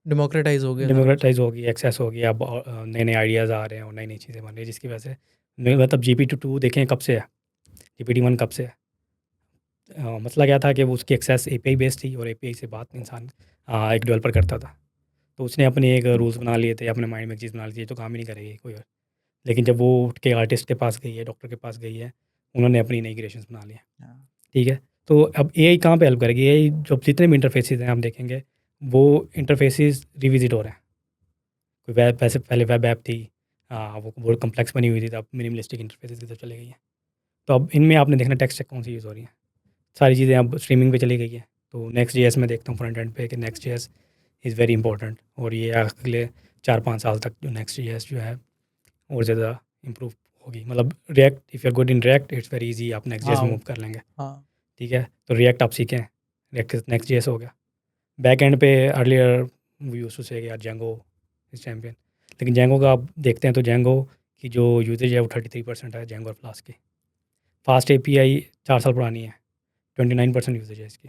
डेमोक्रेटाइज हो गया सारा कुछ। डेमोक्रेटाइज होगी, एक्सेस होगी, अब नए नए आइडियाज़ आ रहे हैं और नई नई चीज़ें बन रही है, जिसकी वजह से मतलब GPT-2 देखें कब से है, GPT-1 कब से है। मसला क्या था कि वो उसकी एक्सेस एपीआई बेस्ड थी और एपीआई से बात इंसान एक डेवलपर करता था। तो उसने अपने एक रूल्स बना लिए थे, अपने माइंड में एक चीज़ बना ली थी, ये तो काम ही नहीं करेगी कोई और। लेकिन जब वो उठ के आर्टिस्ट के पास गई है, डॉक्टर के पास गई है, उन्होंने अपनी नई क्रिएशंस बना लिए। हाँ, ठीक है। तो अब एआई कहाँ पे हेल्प करेगी? एआई जब जितने भी इंटरफेसेस हैं हम देखेंगे, वो इंटरफेसेस रिविजिट हो रहे हैं। कोई वेब, वैसे पहले वेब ऐप थी, वो बहुत कम्प्लेक्स बनी हुई थी, तो अब मिनिमलिस्टिक इंटरफेसेस की तरफ चली गई हैं। तो अब इनमें आपने देखना टेक स्टैक कौन सी यूज़ हो रही है। सारी चीज़ें अब स्ट्रीमिंग पे चली गई है। तो नेक्स्ट जेएस में देखता हूँ फ्रंट एंड पे कि next JS is very important, और ये अगले 4-5 साल तक जो नेक्स्ट जेएस जो है और ज़्यादा इम्प्रूव होगी। मतलब React, if you are good in React it's very easy, आप नेक्स्ट जेएस में हाँ, मूव कर लेंगे। हाँ, ठीक है, तो रिएक्ट आप सीखें, रिएक्ट नेक्स्ट जेएस हो गया। बैक एंड पे अर्लियर वी यूज्ड टू से यार जेंगो इज चैम्पियन, लेकिन जेंगो का आप देखते हैं तो जेंगो की जो यूजेज है वो 33% है जेंगो और फ्लास्क की। फास्ट एपीआई 4 साल पुरानी है, 29% यूजेज है इसकी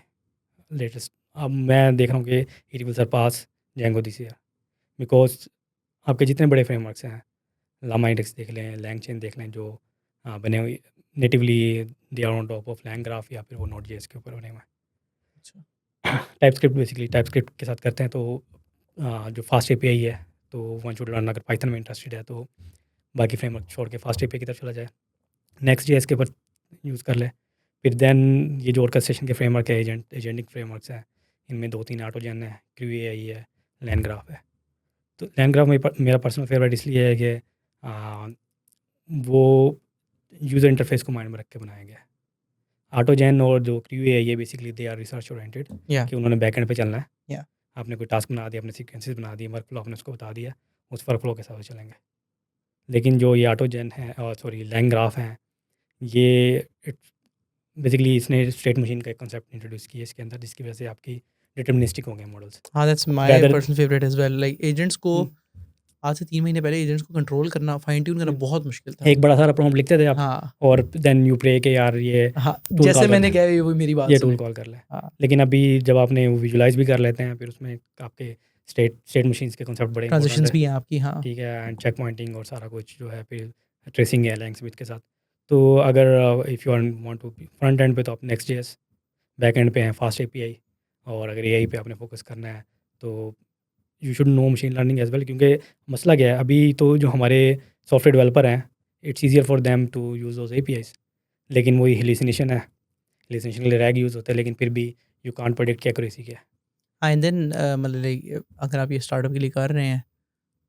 लेटेस्ट। अब मैं देख रहा हूँ कि it will Sarpass Django this year, because आपके जितने बड़े फ्रेमवर्क्स हैं, लामा इंडेक्स देख लें, लैंगचेन देख लें, जो बने हुए natively they are on top of LangGraph, या फिर वो नोट जेएस के ऊपर बने हुए हैं। अच्छा। टाइपस्क्रिप्ट बेसिकली टाइपस्क्रिप्ट के साथ करते हैं तो जो फास्ट एपीआई है तो वन शुड लर्न, अगर पाइथन में इंटरेस्टेड है तो बाकी फ्रेमवर्क छोड़ के फास्ट एपीआई की तरफ चला जाए, नेक्स्ट जेएस के ऊपर यूज़ कर ले। फिर देन ये जो ऑर्केस्ट्रेशन के फ्रेमवर्क है, एजेंटिक फ्रेमवर्क्स हैं, इनमें 2-3 ऑटोजन है, क्रू एआई है, लैंडग्राफ है। तो लैंडग्राफ मेरा पर्सनल फेवरेट इसलिए है कि वो यूज़र इंटरफेस को माइंड में रख के बनाया गया है। ऑटोजन और जो क्रू एआई है basically they are research oriented, या कि उन्होंने बैकएंड पे चलना है। या आपने कोई टास्क बना दिया, आपने सीक्वेंसेस बना दिए, वर्क फ्लो आपने उसको बता दिया, उस वर्क फ्लो के साथ वो चलेंगे। लेकिन जो ये ऑटोजन है और सॉरी लैंडग्राफ हैं, ये बेसिकली इसने स्टेट मशीन का एक कॉन्सेप्ट इंट्रोड्यूस किया इसके अंदर, जिसकी वजह से आपकी डिटर्मिनिस्टिक हो गए मॉडल्स। हाँ, that's my whether personal favourite as well. Like agents को आज से 3 महीने पहले एजेंट्स को कंट्रोल करना, फाइन ट्यून करना बहुत मुश्किल था। एक बड़ा सारा प्रॉम्प्ट लिखते थे आप, हाँ, और देन यू प्रे के यार ये हाँ, टूल जैसे कॉल कर मैंने ले, कहा वो मेरी बात ये टूल सुने। कॉल कर ले। हाँ, लेकिन अभी जब आपने विजुलाइज भी कर लेते हैं, फिर उसमें आपके स्टेट मशीन्स के कॉन्सेप्ट बड़े इंपॉर्टेंट ट्रांजिशंस है, भी हैं आपकी। हाँ, ठीक है, एंड चेक पॉइंटिंग और सारा कुछ जो है, फिर ट्रेसिंग है लैंग स्मिथ के साथ। तो अगर if you want to front end पे तो आप नेक्स्ट जेएस, बैक एंड पे हैं फास्ट एपीआई, और अगर एआई पे आपने फोकस करना है तो you should know machine learning as well. क्योंकि मसला क्या है, अभी तो जो हमारे सॉफ्टवेयर डेवलपर हैं, it's easier for them to use those APIs, लेकिन वही हेलुसिनेशन है, हेलुसिनेशन के लिए रैग यूज़ होता है, लेकिन फिर भी यू कांट प्रेडिक्ट की एक्यूरेसी क्या है। हाँ, एंड देन मतलब लाइक अगर आप ये स्टार्टअप के लिए कर रहे हैं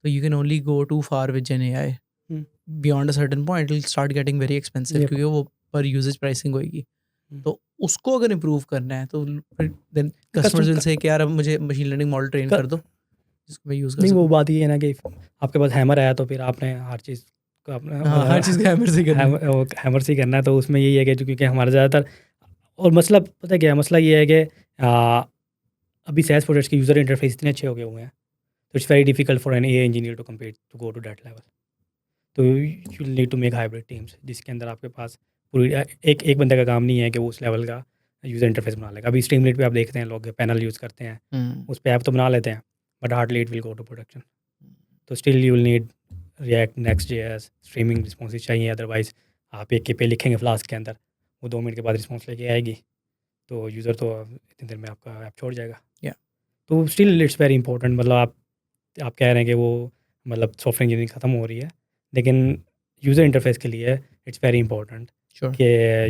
तो you can only go too far with gen AI. Beyond a certain point it will start getting very expensive, Yep. क्योंकि वो पर यूजेज प्राइसिंग होएगी। तो उसको अगर इम्प्रूव करना है तो फिर देन कस्टमर्स विल से कि यार अब मुझे मशीन लर्निंग मॉडल ट्रेन कर दो जिसको मैं यूज़ कर नहीं, वो सकूँ। बात ये है ना कि आपके पास हैमर आया तो फिर आपने हर चीज़ को अपना हाँ, हर चीज़ का हैमर से करना है। हैमर से ही करना है। तो उसमें यही है कि क्योंकि हमारा ज़्यादातर, और मसला पता है क्या है, मसला ये है कि अभी सैस प्रोजेक्ट्स के यूज़र इंटरफेस इतने अच्छे हो गए हुए हैं, तो it's very difficult for an AI engineer to compete to go to that level. तो you need to make hybrid teams, जिसके अंदर आपके पास पूरी एक बंदे का काम नहीं है कि वो उस लेवल का यूज़र इंटरफेस बना लेगा। अभी स्ट्रीमलीट पे आप देखते हैं लोग पैनल यूज़ करते हैं, उस पर ऐप तो बना लेते हैं, but hardly it will go to production. तो still you will need React, Next JS, streaming responses चाहिए, अदरवाइज आप एक के पे लिखेंगे फ्लास्क के अंदर, वो 2 मिनट के बाद रिस्पॉन्स लेके आएगी, तो यूज़र तो इतनी देर में आपका ऐप छोड़ जाएगा। Yeah. तो स्टिल इट्स वेरी इंपॉर्टेंट। मतलब आप कह रहे हैं कि वो मतलब सॉफ्टवेयर इंजीनियरिंग ख़त्म हो रही है, लेकिन यूज़र इंटरफेस के लिए इट्स वेरी इंपॉर्टेंट Sure. कि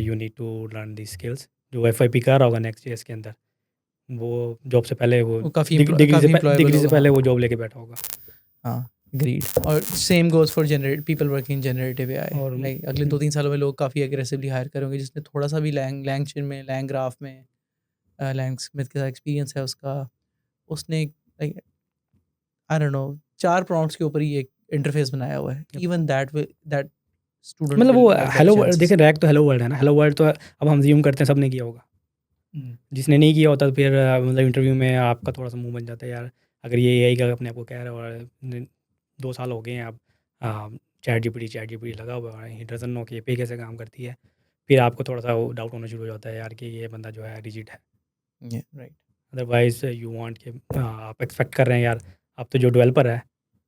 you need to learn the skills. जो एफआईपी कर रहा होगा नेक्स्ट जेएस के अंदर, वो जॉब से पहले वो वो काफ़ी डिग्री से एम्प्लॉयबल डिग्री से होगा। पहले हाँ, वो जॉब लेके बैठा होगा। हाँ, ग्रीड। और same goes for generate people working generative AI. और लाइक अगले 2-3 सालों में लोग काफ़ी एग्रेसिवली हायर करेंगे जिसने थोड़ा सा भी लैंग्वेज में, लैंग ग्राफ में, लैंग स्मिथ के साथ एक्सपीरियंस है उसका। उसने like I don't no 4 prompts के ऊपर ही एक इंटरफेस बनाया हुआ है। इवन दैट स्टूडेंट मतलब विल वो हैव बेटर हेलो चांसेस। देखिए, रैग तो हेलो वर्ल्ड है ना, हेलो वर्ल्ड तो अब हम ज्यूम करते हैं सब ने किया होगा। जिसने नहीं किया होता तो फिर मतलब इंटरव्यू में आपका थोड़ा सा मुंह बन जाता है यार, अगर ये एआई का अपने आप को कह रहा है और 2 साल हो गए हैं अब चैट जीपीटी लगा हुआ है, ही डजंट नो कि ये पे कैसे काम करती है, फिर आपको थोड़ा सा डाउट होना शुरू हो जाता है यार कि ये बंदा जो है रिजिड है। राइट। अदरवाइज यू वांट कि आप एक्सपेक्ट कर रहे हैं यार, अब तो जो डेवलपर है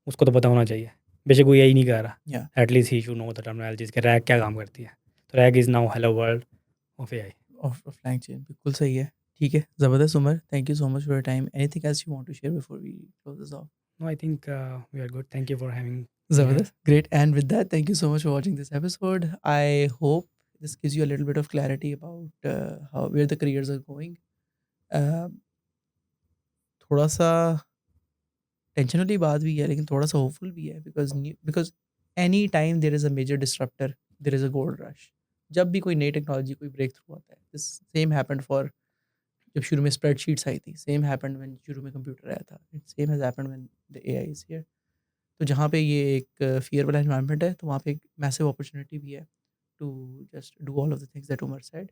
उसको तो पता होना चाहिए, बेशक वो यही नहीं कर रहा, या at least he should know the terminologies के रैग क्या काम करती है। तो RAG is now hello world of AI. Of LangChain बिल्कुल सही है। ठीक है, ज़बरदस्त Umar, thank you so much for your time. Anything else you want to share before we close this off? No, I think we are good, thank you for having. Zabardast. Great. And with that, thank you so much for watching this episode. I hope this gives you a little bit of clarity about how where the careers are going. Uh, थोड़ा सा tension वाली बात भी है लेकिन थोड़ा सा hopeful भी है because any time there is a major disruptor there is a gold rush. जब भी कोई नई टेक्नोलॉजी कोई ब्रेक थ्रू आता है, दिस सेम हैपेंड फॉर जब शुरू में स्प्रेडशीट्स आई थी, सेम हैपेंड व्हेन शुरू में कंप्यूटर आया था, it same has happened when the AI is here. तो जहाँ पे ये एक फियर वाला एनवायरनमेंट है तो वहाँ पे एक मैसिव अपॉर्चुनिटी भी है to just do all of the things that Umar said.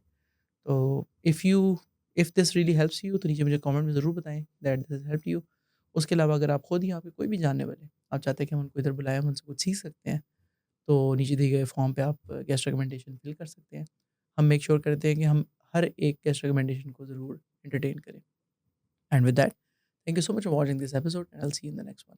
तो if this really helps you तो नीचे मुझे कमेंट में ज़रूर बताएं दैट दिस हेल्प यू। उसके अलावा अगर आप खुद यहाँ पे कोई भी जानने वाले आप चाहते हैं कि हम उनको इधर बुलाएं, हम उनसे कुछ सीख सकते हैं, तो नीचे दिए गए फॉर्म पे आप गेस्ट रिकमेंडेशन फिल कर सकते हैं। हम मेक श्योर करते हैं कि हम हर एक गेस्ट रिकमेंडेशन को ज़रूर एंटरटेन करें। And with that, thank you so much for watching this episode and I will see you in the next one.